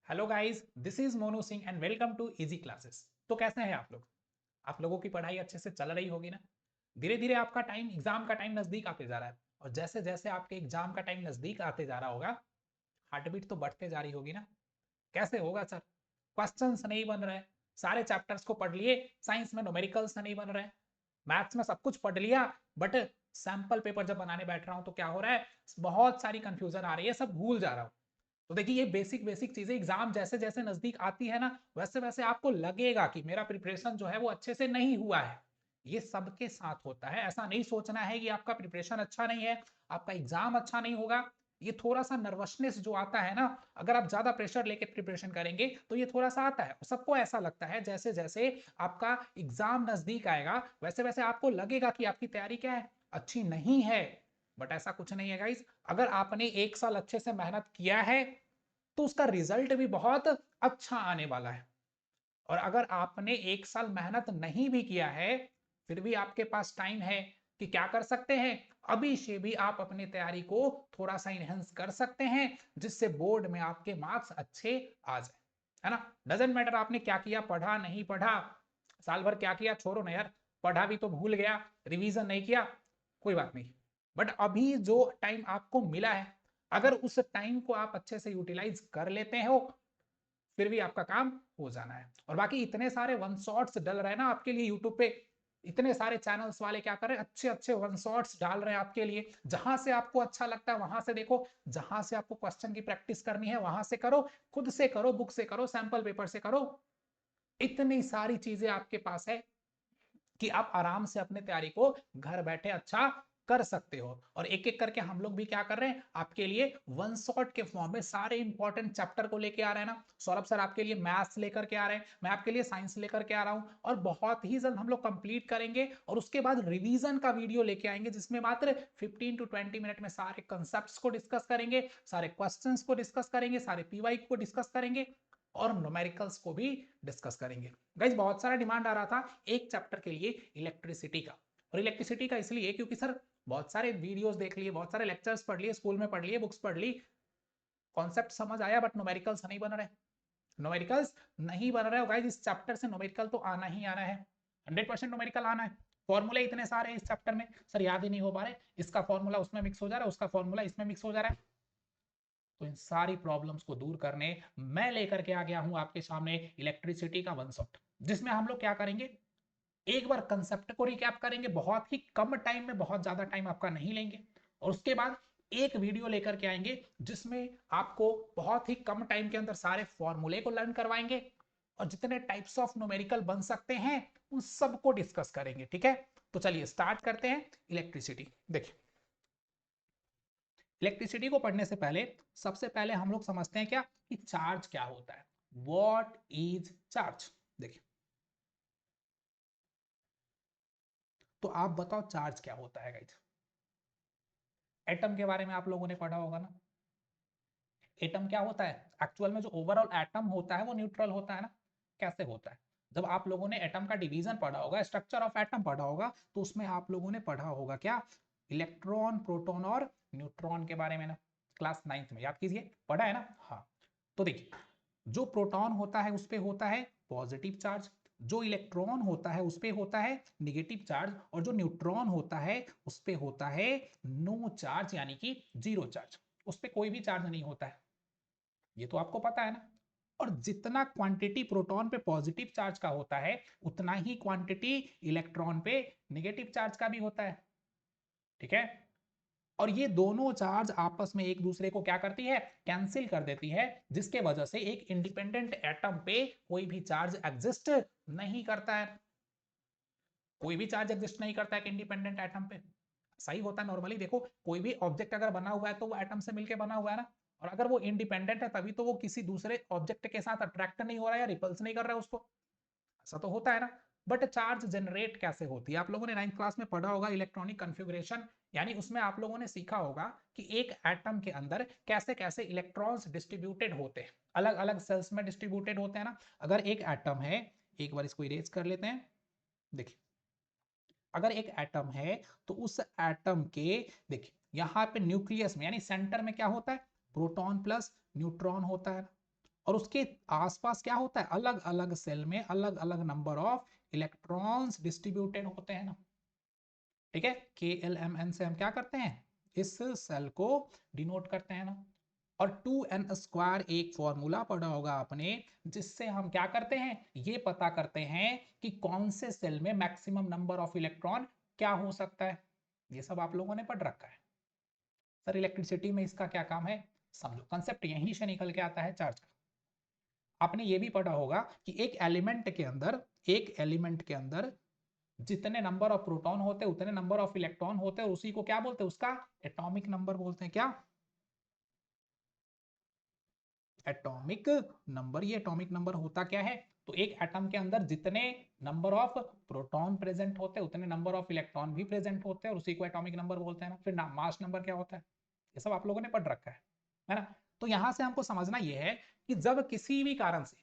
Hello guys, this is Monu Singh and welcome to easy classes. तो कैसे हैं आप लोग? आप लोगों की पढ़ाई अच्छे से चल रही होगी ना? धीरे धीरे आपका टाइम, एग्जाम का टाइम नजदीक आते जा रहा है और जैसे जैसे आपके एग्जाम का टाइम नजदीक आते जा रहा होगा, हार्ट बीट तो बढ़ते जा रही होगी ना? कैसे होगा सर? क्वेश्चंस नहीं बन रहे, सारे चैप्टर्स को पढ़ लिए, साइंस में न्यूमेरिकल्स नहीं बन रहे, मैथ्स में सब कुछ पढ़ लिया, बट सैंपल पेपर जब बनाने बैठ रहा हूं तो क्या हो रहा है? बहुत सारी कंफ्यूजन आ रही है, सब भूल जा रहा हूं। तो देखिए, ये बेसिक बेसिक चीजें एग्जाम जैसे जैसे नजदीक आती है ना, वैसे वैसे आपको लगेगा कि मेरा प्रिपरेशन जो है वो अच्छे से नहीं हुआ है। ये सबके साथ होता है, ऐसा नहीं सोचना है कि आपका प्रिपरेशन अच्छा नहीं है, आपका एग्जाम अच्छा नहीं होगा। ये थोड़ा सा नर्वसनेस जो आता है ना, अगर आप ज्यादा प्रेशर लेके प्रिपरेशन करेंगे तो ये थोड़ा सा आता है। सबको ऐसा लगता है, जैसे जैसे आपका एग्जाम नजदीक आएगा वैसे वैसे आपको लगेगा कि आपकी तैयारी क्या है, अच्छी नहीं है। बट ऐसा कुछ नहीं है गाइस। अगर आपने एक साल अच्छे से मेहनत किया है तो उसका रिजल्ट भी बहुत अच्छा आने वाला है। और अगर आपने एक साल मेहनत नहीं भी किया है, फिर भी आपके पास टाइम है कि क्या कर सकते हैं, अभी से भी आप अपनी तैयारी को थोड़ा सा इनहेंस कर सकते हैं, जिससे बोर्ड में आपके मार्क्स अच्छे आ जाए। है ना? डजेंट मैटर आपने क्या किया, पढ़ा नहीं पढ़ा, साल भर क्या किया छोड़ो ना यार, पढ़ा भी तो भूल गया, रिवीजन नहीं किया, कोई बात नहीं। बट अभी जो टाइम आपको मिला है, अगर उस टाइम को आप अच्छे से यूटिलाइज कर लेते हो, फिर भी आपका काम हो जाना है। और बाकी इतने सारे वन शॉट्स डल रहे हैं ना आपके लिए यूट्यूब पे, इतने सारे चैनल्स वाले क्या कर रहे हैं, अच्छे अच्छे वन शॉट्स डाल रहे हैं आपके लिए। जहां से आपको अच्छा लगता है वहां से देखो, जहां से आपको क्वेश्चन की प्रैक्टिस करनी है वहां से करो, खुद से करो, बुक से करो, सैंपल पेपर से करो। इतनी सारी चीजें आपके पास है कि आप आराम से अपने तैयारी को घर बैठे अच्छा कर सकते हो। और एक एक करके हम लोग भी क्या कर रहे हैं, आपके लिए वन शॉट के फॉर्म में सारे इंपॉर्टेंट चैप्टर को लेके आ रहे हैं ना। सौरभ सर आपके लिए मैथ्स लेकर के आ रहे हैं, मैं आपके लिए साइंस लेकर के आ रहा हूं, और बहुत ही जल्द हम लोग कंप्लीट करेंगे और उसके बाद रिवीजन का वीडियो लेके आएंगे, जिसमें मात्र 15 to 20 मिनट में सारे कंसेप्ट को डिस्कस करेंगे, सारे क्वेश्चंस को डिस्कस करेंगे, सारे पीवाई को डिस्कस करेंगे और न्यूमेरिकल्स को भी डिस्कस करेंगे। गाइस, बहुत सारा डिमांड आ रहा था एक चैप्टर के लिए इलेक्ट्रिसिटी का। और इलेक्ट्रिसिटी का इसलिए क्योंकि सर बहुत सारे वीडियोस देख लिए, बहुत सारे लेक्चर्स पढ़ लिए, स्कूल में पढ़ लिए, बुक्स पढ़ ली, कॉन्सेप्ट समझ आया, बट न्यूमेरिकल्स नहीं बन रहे। न्यूमेरिकल्स नहीं बन रहे हो गाइस, इस चैप्टर से न्यूमेरिकल तो आना ही आना है, 100% न्यूमेरिकल आना है। फॉर्मूले इतने सारे हैं इस चैप्टर में, सर याद ही नहीं हो पा रहे, इसका फॉर्मूला उसमें मिक्स हो जा रहा है, उसका फॉर्मूला इसमें मिक्स हो जा रहा है। तो इन सारी प्रॉब्लम्स को दूर करने मैं लेकर के आ गया हूं आपके सामने इलेक्ट्रिसिटी का वन शॉट, जिसमें हम लोग क्या करेंगे, एक बार कंसेप्ट को रिकैप करेंगे, बहुत ही कम टाइम में, बहुत ज्यादा टाइम आपका नहीं लेंगे, और उसके बाद एक वीडियो लेकर के आएंगे जिसमें आपको बहुत ही कम टाइम के अंदर सारे फॉर्मूले को लर्न करवाएंगे और जितने टाइप्स ऑफ न्यूमेरिकल बन सकते हैं उन सबको डिस्कस करेंगे। ठीक है? तो चलिए स्टार्ट करते हैं। इलेक्ट्रिसिटी देखिए, इलेक्ट्रिसिटी को पढ़ने से पहले सबसे पहले हम लोग समझते हैं क्या कि चार्ज क्या होता है। What is charge? देखिए, तो आप बताओ चार्ज क्या होता है गाइस। एटम के बारे में आप लोगों ने पढ़ा होगा ना। एटम क्या होता है एक्चुअल में? जो ओवरऑल एटम होता है वो न्यूट्रल होता है ना। कैसे होता है? जब आप लोगों ने एटम का डिवीजन पढ़ा होगा, स्ट्रक्चर ऑफ एटम पढ़ा होगा, तो उसमें आप लोगों ने पढ़ा होगा क्या, इलेक्ट्रॉन, प्रोटॉन और न्यूट्रॉन के बारे में ना। क्लास 9th में याद कीजिए, पढ़ा है ना। हाँ, तो देखिए, जो प्रोटॉन होता है उस पे होता है पॉजिटिव चार्ज, जो इलेक्ट्रॉन होता है उस पे होता है निगेटिव चार्ज, और जो न्यूट्रॉन होता है उस पे होता है नो चार्ज, यानी कि जीरो चार्ज, उस पे कोई भी चार्ज नहीं होता है। ये तो आपको पता है ना। और जितना क्वांटिटी प्रोटॉन पे पॉजिटिव चार्ज का होता है, उतना ही क्वांटिटी इलेक्ट्रॉन पे नेगेटिव चार्ज का भी होता है। ठीक है? और ये दोनों चार्ज आपस में एक दूसरे को क्या करती है, कैंसिल कर देती है, जिसके वजह से एक इंडिपेंडेंट एटम पे कोई भी चार्ज एग्जिस्ट नहीं करता है। कोई भी चार्ज एग्जिस्ट नहीं करता है एक इंडिपेंडेंट एटम पे। सही होता है नॉर्मली। देखो, कोई भी ऑब्जेक्ट अगर बना हुआ है तो वो एटम से मिलकर बना हुआ है ना, और अगर वो इंडिपेंडेंट है तभी तो वो किसी दूसरे ऑब्जेक्ट के साथ अट्रैक्ट नहीं हो रहा है या रिपल्स नहीं कर रहा है उसको। ऐसा तो होता है ना। बट चार्ज जनरेट कैसे होती है, आप लोगों ने 9th क्लास में पढ़ा होगा इलेक्ट्रॉनिक कन्फिग्रेशन, यानी उसमें आप लोगों ने सीखा होगा कि एक एटम के अंदर कैसे कैसे इलेक्ट्रॉन्स डिस्ट्रीब्यूटेड होते हैं, अलग अलग सेल्स में डिस्ट्रीब्यूटेड होते हैं ना। अगर एक एटम है, एक बार इसको इरेज कर लेते हैं। देखिए, अगर एक एटम है तो उस एटम के, देखिए यहाँ पे न्यूक्लियस में यानी सेंटर में क्या होता है, प्रोटॉन प्लस न्यूट्रॉन होता है। और उसके आसपास क्या होता है, अलग अलग सेल में अलग अलग नंबर ऑफ इलेक्ट्रॉन्स डिस्ट्रीब्यूटेड होते हैं ना। ठीक है, KLMN से हम क्या करते हैं, इस सेल को डिनोट करते हैं ना। और 2n² एक फॉर्मूला पढ़ा होगा आपने, जिससे हम क्या करते हैं, ये पता करते हैं कि कौन से सेल में मैक्सिमम नंबर ऑफ इलेक्ट्रॉन क्या हो सकता है। ये सब आप लोगों ने पढ़ रखा है। सर इलेक्ट्रिसिटी में इसका क्या काम है, समझो कंसेप्ट यहीं से निकल के आता है चार्ज का। आपने ये भी पढ़ा होगा कि एक एलिमेंट के अंदर जितने नंबर ऑफ प्रोटॉन होते हैं उतने नंबर ऑफ इलेक्ट्रॉन होते हैं, और उसी को क्या बोलते हैं, उसका एटॉमिक नंबर बोलते हैं। क्या, एटॉमिक नंबर। ये एटॉमिक नंबर होता क्या है, तो एक एटम के अंदर जितने नंबर ऑफ प्रोटॉन प्रेजेंट होते हैं उतने नंबर ऑफ इलेक्ट्रॉन भी प्रेजेंट होते हैं, और उसी को एटॉमिक नंबर बोलते हैं ना। फिर मास नंबर क्या होता है, ये सब आप लोगों ने पढ़ रखा है ना। तो यहां से हमको समझना यह है कि जब किसी भी कारण से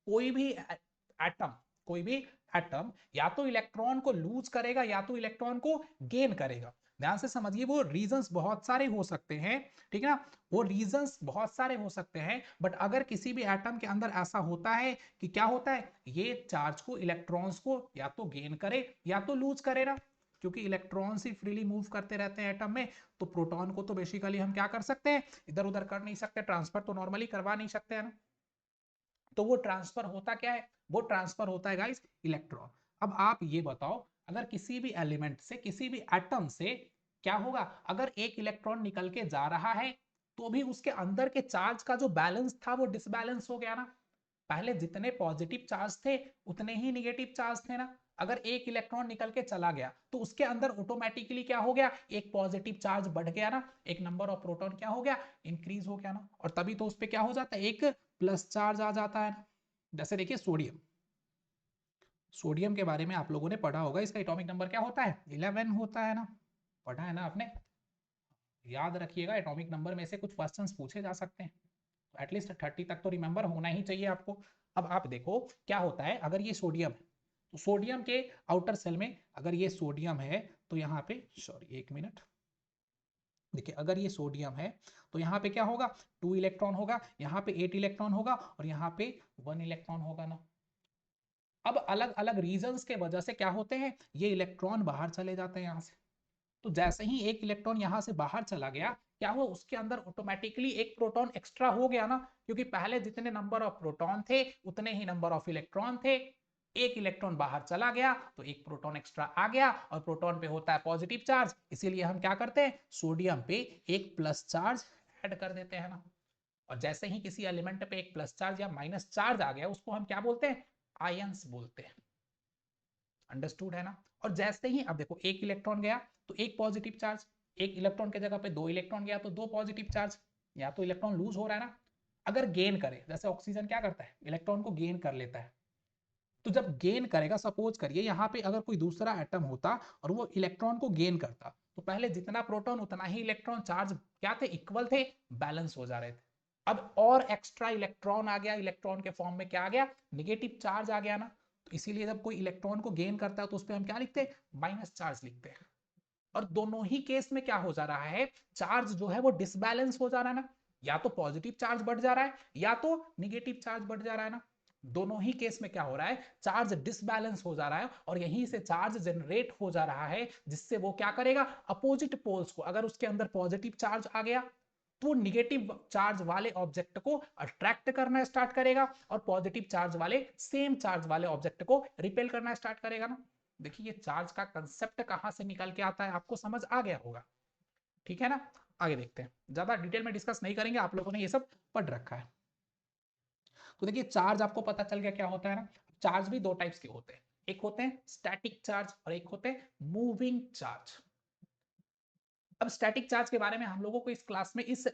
कोई भी एटम कोई भी एटम या तो इलेक्ट्रॉन को लूज करेगा या तो इलेक्ट्रॉन को गेन करेगा। ध्यान से समझिए, वो रीजंस बहुत सारे हो सकते हैं, ठीक है ना, वो रीजंस बहुत सारे हो सकते हैं। बट अगर किसी भी एटम के अंदर ऐसा होता है कि क्या होता है, ये चार्ज को, इलेक्ट्रॉन्स को या तो गेन करे या तो लूज करे ना, क्योंकि इलेक्ट्रॉन्स ही फ्रीली मूव करते रहते हैं एटम में। तो प्रोटॉन को तो बेसिकली हम क्या कर सकते हैं, इधर उधर कर नहीं सकते, ट्रांसफर तो नॉर्मली करवा नहीं सकते हैं ना। तो वो ट्रांसफर होता क्या है, वो ट्रांसफर होता है गाइस इलेक्ट्रॉन। अब आप ये बताओ, अगर किसी भी एलिमेंट से, किसी भी एटम से क्या होगा, अगर एक इलेक्ट्रॉन निकल के जा रहा है तो भी उसके अंदर के चार्ज का जो बैलेंस था वो डिसबैलेंस हो गया ना। पहले जितने पॉजिटिव चार्ज थे उतने ही निगेटिव चार्ज थे ना। अगर एक इलेक्ट्रॉन निकल के चला गया तो उसके अंदर ऑटोमेटिकली क्या हो गया, एक पॉजिटिव चार्ज बढ़ गया ना, एक नंबर ऑफ प्रोटॉन क्या हो गया, इंक्रीज हो गया ना। और तभी तो उस पर क्या हो जाता है, एक प्लस चार्ज आ जाता है ना। जैसे देखिए सोडियम, सोडियम के बारे में आप लोगों ने पढ़ा होगा, इसका एटॉमिक नंबर क्या होता है, 11 होता है ना। पढ़ा है ना आपने, याद रखिएगा, एटॉमिक नंबर में से कुछ क्वेश्चंस पूछे जा सकते हैं, एटलीस्ट 30 तक तो रिमेंबर होना ही चाहिए आपको। अब आप देखो क्या होता है, अगर ये सोडियम है तो सोडियम के आउटर सेल में, अगर ये सोडियम है तो यहाँ पे, सॉरी एक मिनट, देखिए अगर ये सोडियम है तो यहाँ पे क्या होगा, 2 इलेक्ट्रॉन होगा, यहाँ पे 8 इलेक्ट्रॉन होगा, और यहाँ पे 1 इलेक्ट्रॉन होगा ना। अब अलग अलग रीजंस के वजह से क्या होते हैं, ये इलेक्ट्रॉन बाहर चले जाते हैं यहाँ से। तो जैसे ही एक इलेक्ट्रॉन यहां से बाहर चला गया, क्या हुआ, उसके अंदर ऑटोमेटिकली एक प्रोटॉन एक्स्ट्रा हो गया ना, क्योंकि पहले जितने नंबर ऑफ प्रोटॉन थे उतने ही नंबर ऑफ इलेक्ट्रॉन थे। एक इलेक्ट्रॉन बाहर चला गया तो एक प्रोटॉन एक्स्ट्रा आ गया, और प्रोटॉन पे होता है पॉजिटिव चार्ज, इसीलिए हम क्या करते हैं, सोडियम पे एक प्लस चार्ज ऐड कर देते हैं ना। और जैसे ही किसी एलिमेंट पे एक प्लस चार्ज या माइनस चार्ज आ गया, उसको हम क्या बोलते हैं, आयंस बोलते हैं। अंडरस्टूड है ना। और जैसे ही अब देखो एक इलेक्ट्रॉन गया तो एक पॉजिटिव चार्ज, एक इलेक्ट्रॉन के जगह पे 2 इलेक्ट्रॉन गया तो 2 पॉजिटिव चार्ज, या तो इलेक्ट्रॉन लूज हो रहा है ना। अगर गेन करे, जैसे ऑक्सीजन क्या करता है, इलेक्ट्रॉन को गेन कर लेता है, तो जब गेन करेगा, सपोज करिए यहाँ पे अगर कोई दूसरा एटम होता और वो इलेक्ट्रॉन को गेन करता, तो पहले जितना प्रोटॉन उतना ही इलेक्ट्रॉन, चार्ज क्या थे, इक्वल थे, बैलेंस हो जा रहे थे। अब और एक्स्ट्रा इलेक्ट्रॉन आ गया, इलेक्ट्रॉन के फॉर्म में क्या आ गया, निगेटिव चार्ज आ गया ना। तो इसीलिए जब कोई इलेक्ट्रॉन को गेन करता है तो उस पर हम क्या लिखते हैं, माइनस चार्ज लिखते हैं। और दोनों ही केस में क्या हो जा रहा है, चार्ज जो है वो डिसबैलेंस हो जा रहा है ना, या तो पॉजिटिव चार्ज बढ़ जा रहा है या तो निगेटिव चार्ज बढ़ जा रहा है ना। दोनों ही केस में क्या हो रहा है, चार्ज डिसबैलेंस हो जा रहा है, और यहीं से चार्ज जनरेट हो जा रहा है, जिससे वो क्या करेगा, अपोजिट पोल्स को, अगर उसके अंदर पॉजिटिव चार्ज आ गया तो निगेटिव चार्ज वाले ऑब्जेक्ट को अट्रैक्ट करना स्टार्ट करेगा, और पॉजिटिव चार्ज वाले, सेम चार्ज वाले ऑब्जेक्ट को रिपेल करना स्टार्ट करेगा ना। देखिए ये चार्ज का कंसेप्ट कहां से निकल के आता है, आपको समझ आ गया होगा, ठीक है ना। आगे देखते हैं, ज्यादा डिटेल में डिस्कस नहीं करेंगे, आप लोगों ने ये सब पढ़ रखा है। तो देखिए चार्ज आपको पता चल गया क्या होता है ना। चार्ज भी दो टाइप्स के होते हैं, एक होते हैं स्टैटिक चार्ज और एक होते हैं मूविंग चार्ज। अब स्टैटिक चार्ज के बारे में हम लोगों को इस क्लास में, इस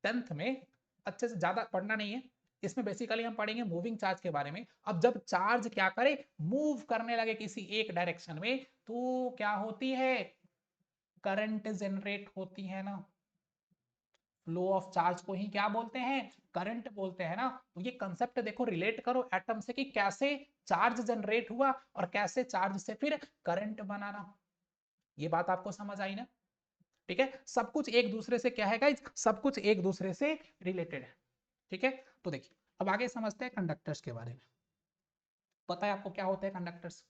10th में अच्छे से ज्यादा पढ़ना नहीं है। इसमें बेसिकली हम पढ़ेंगे मूविंग चार्ज के बारे में। अब जब चार्ज क्या करे, मूव करने लगे किसी एक डायरेक्शन में, तो क्या होती है, करंट जनरेट होती है ना। फ्लो ऑफ चार्ज को ही क्या बोलते हैं, करंट बोलते हैं ना। तो ये कंसेप्ट देखो, रिलेट करो एटम से कि कैसे चार्ज जनरेट हुआ और कैसे चार्ज से फिर करंट बनाना। ये बात आपको समझ आई ना। ठीक है, सब कुछ एक दूसरे से क्या है गाइस, सब कुछ एक दूसरे से रिलेटेड है। ठीक है, तो देखिए अब आगे समझते हैं कंडक्टर्स के बारे में। पता है आपको क्या होते हैं कंडक्टर्स?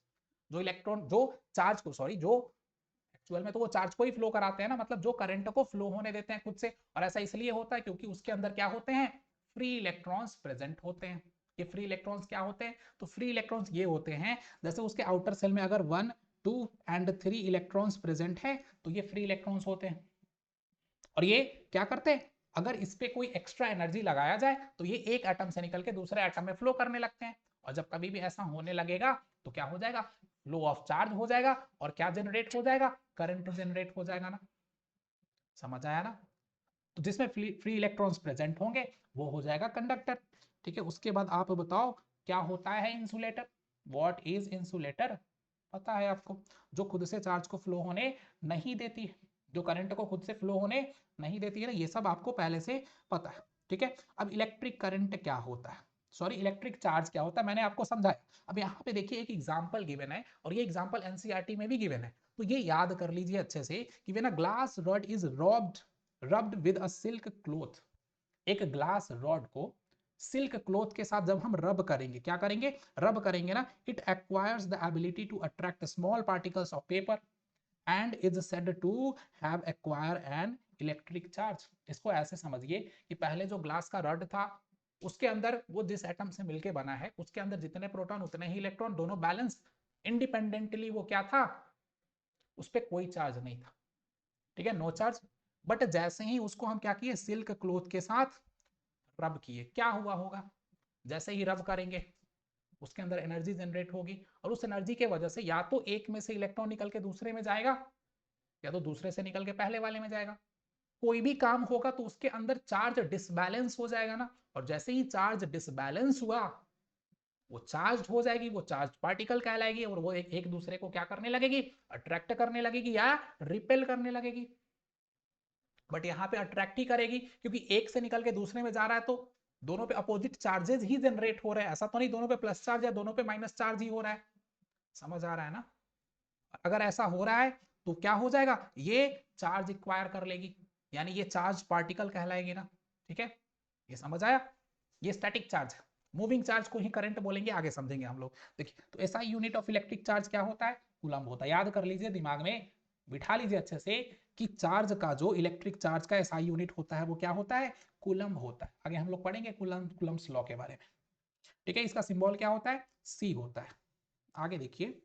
जो इलेक्ट्रॉन, जो चार्ज को, सॉरी, जो एक्चुअल में तो वो चार्ज को ही फ्लो कराते हैं ना, मतलब जो करंट को फ्लो होने देते हैं खुद से। और ऐसा इसलिए होता है क्योंकि उसके अंदर क्या होते हैं? फ्री इलेक्ट्रॉन्स प्रेजेंट होते हैं। ये फ्री इलेक्ट्रॉन्स क्या होते हैं? तो फ्री इलेक्ट्रॉन्स ये होते हैं, जैसे उसके आउटर सेल में अगर 1, 2 एंड 3 इलेक्ट्रॉन्स प्रेजेंट है तो ये फ्री इलेक्ट्रॉन्स होते हैं। और ये क्या करते हैं? अगर इस पे कोई एक्स्ट्रा एनर्जी लगाया जाए तो ये एक एटम से निकल के दूसरे एटम में फ्लो करने लगते हैं। और जब कभी भी ऐसा होने लगेगा तो क्या हो जाएगा? फ्लो ऑफ चार्ज हो जाएगा। और क्या जनरेट हो जाएगा? करंट जनरेट हो जाएगा ना। समझ आया ना? तो जिसमें फ्री इलेक्ट्रॉन्स प्रेजेंट होंगे वो हो जाएगा कंडक्टर। ठीक है, उसके बाद आप बताओ क्या होता है इंसुलेटर? What is insulator? पता है आपको? जो खुद से चार्ज को फ्लो होने नहीं देती है, जो करंट को खुद से फ्लो होने नहीं देती है ना, ये सब आपको पहले से पता है। ठीक है, अब इलेक्ट्रिक करंट क्या होता है, सॉरी इलेक्ट्रिक चार्ज क्या होता है, मैंने आपको समझाया। अब यहाँ पे देखिए एक एग्जांपल गिवन है, और ये एग्जांपल एनसीईआरटी में भी गिवन है, तो ये याद कर लीजिए अच्छे से कि when a glass rod is rubbed with a silk cloth, एक ग्लास रॉड को सिल्क क्लॉथ के साथ जब हम रब करेंगे, क्या करेंगे? रब करेंगे ना, it acquires the ability to attract small particles of paper and is said to have acquire an electric charge. इसको ऐसे समझिए कि पहले जो ग्लास का रड था उसके अंदर वो जिस एटम से मिलके बना है उसके अंदर जितने प्रोटॉन उतने ही इलेक्ट्रॉन, दोनों बैलेंस, इंडिपेंडेंटली वो क्या था? उस पर कोई चार्ज नहीं था। ठीक है, नो चार्ज। बट जैसे ही उसको हम क्या किए? सिल्क क्लॉथ के साथ रब किए, क्या हुआ होगा? जैसे ही रब करेंगे उसके अंदर एनर्जी जनरेट होगी, और उस एनर्जी के वजह से या तो एक में से इलेक्ट्रॉन निकल के दूसरे में जाएगा, या तो दूसरे से निकल के पहले वाले में जाएगा। कोई भी काम होगा तो उसके अंदर चार्ज डिसबैलेंस हो जाएगा ना, और जैसे ही चार्ज डिसबैलेंस हुआ वो चार्ज हो जाएगी, वो चार्ज पार्टिकल कहलाएगी, और वो एक दूसरे को क्या करने लगेगी? अट्रैक्ट करने लगेगी या रिपेल करने लगेगी। बट यहाँ पे अट्रैक्ट ही करेगी, क्योंकि एक से निकल के दूसरे में जा रहा है तो दोनों पे अपोजिट चार्जेस ही जनरेट हो रहे हैं। ऐसा तो नहीं दोनों पे प्लस चार्ज या दोनों पे माइनस चार्ज ही हो रहा है। समझ आ रहा है ना? अगर ऐसा हो रहा है तो क्या हो जाएगा? ये चार्ज इक्वायर कर लेगी, यानी ये चार्ज पार्टिकल कहलाएगी ना। ठीक है, ये समझ आया? ये स्टैटिक चार्ज है। मूविंग चार्ज को ही करंट बोलेंगे, आगे समझेंगे हम लोग। देखिए, तो ऐसा यूनिट ऑफ इलेक्ट्रिक चार्ज क्या होता है? कूलम्ब होता है। याद कर लीजिए, दिमाग में बिठा लीजिए अच्छे से कि चार्ज का जो इलेक्ट्रिक चार्ज का एसआई यूनिट होता है वो क्या होता है? कूलम्ब होता है। आगे हम लोग पढ़ेंगे कूलम्ब्स लॉ के बारे में। ठीक है, इसका सिंबल क्या होता है? सी होता है। आगे देखिए,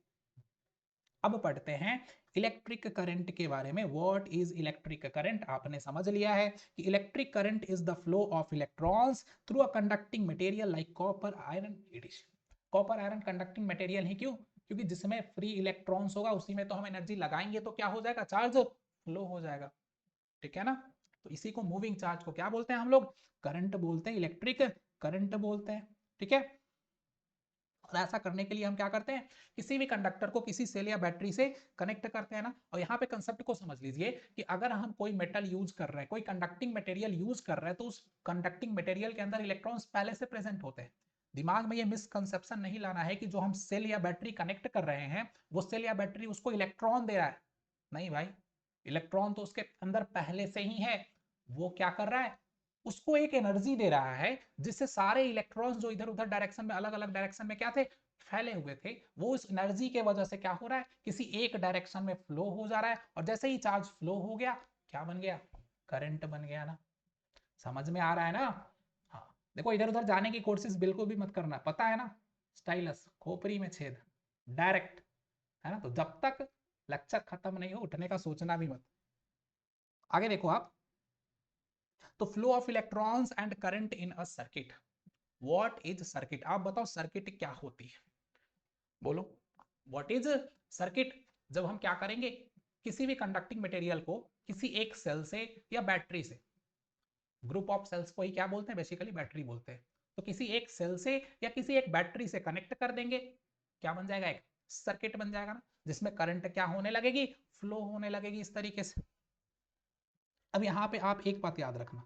अब पढ़ते हैं इलेक्ट्रिक करंट के बारे में। What is electric current? आपने समझ लिया है कि electric current is the flow of electrons through a conducting material like copper iron. It is copper iron conducting material ही क्यों? क्योंकि जिसमें फ्री इलेक्ट्रॉन्स होगा उसी में तो हम एनर्जी लगाएंगे तो क्या हो जाएगा? चार्ज फ्लो हो जाएगा। ठीक है ना? तो इसी को मूविंग चार्ज को क्या बोलते हैं हम लोग? करंट बोलते हैं, इलेक्ट्रिक करंट बोलते हैं। ठीक है, और ऐसा करने के लिए हम क्या करते हैं? किसी भी कंडक्टर को किसी सेल या बैटरी से कनेक्ट करते हैं ना। और यहाँ पे कंसेप्ट को समझ लीजिए कि अगर हम कोई मेटल यूज कर रहे हैं, कोई कंडक्टिंग मटेरियल यूज कर रहे हैं, तो उस कंडक्टिंग मटेरियल के अंदर इलेक्ट्रॉन्स पहले से प्रेजेंट होते हैं। दिमाग में ये मिसकंसेप्शन नहीं लाना है कि जो हम सेल या बैटरी कनेक्ट कर रहे हैं वो सेल या बैटरी उसको इलेक्ट्रॉन दे रहा है। नहीं भाई, इलेक्ट्रॉन तो उसके अंदर पहले से ही है। वो क्या कर रहा है? उसको एक एनर्जी दे रहा है जिससे सारे इलेक्ट्रॉन्स जो इधर उधर डायरेक्शन में, अलग अलग डायरेक्शन में क्या थे? फैले हुए थे, वो इस एनर्जी के वजह से क्या हो रहा है? किसी एक डायरेक्शन में फ्लो हो जा रहा है, और जैसे ही चार्ज फ्लो हो गया क्या बन गया? करंट बन गया ना। समझ में आ रहा है ना? हाँ, देखो इधर उधर जाने की कोशिश बिल्कुल भी मत करना, पता है ना? स्टाइलस खोपड़ी में छेद, डायरेक्ट, है ना? तो जब तक लेक्चर खत्म नहीं हो उठने का सोचना भी मत। आगे देखो आप, तो flow of electrons and current in a circuit. What is circuit? आप बताओ सर्किट क्या होती है? बोलो, व्हाट इज सर्किट? जब हम क्या करेंगे? किसी भी कंडक्टिंग मटेरियल को किसी एक सेल से या बैटरी से, ग्रुप ऑफ सेल्स को ही क्या बोलते हैं? बेसिकली बैटरी बोलते हैं। तो किसी एक सेल से या किसी एक बैटरी से कनेक्ट कर देंगे, क्या बन जाएगा? एक सर्किट बन जाएगा ना, जिसमें करंट क्या होने लगेगी? फ्लो होने लगेगी इस तरीके से। अब यहाँ पे आप एक बात याद रखना,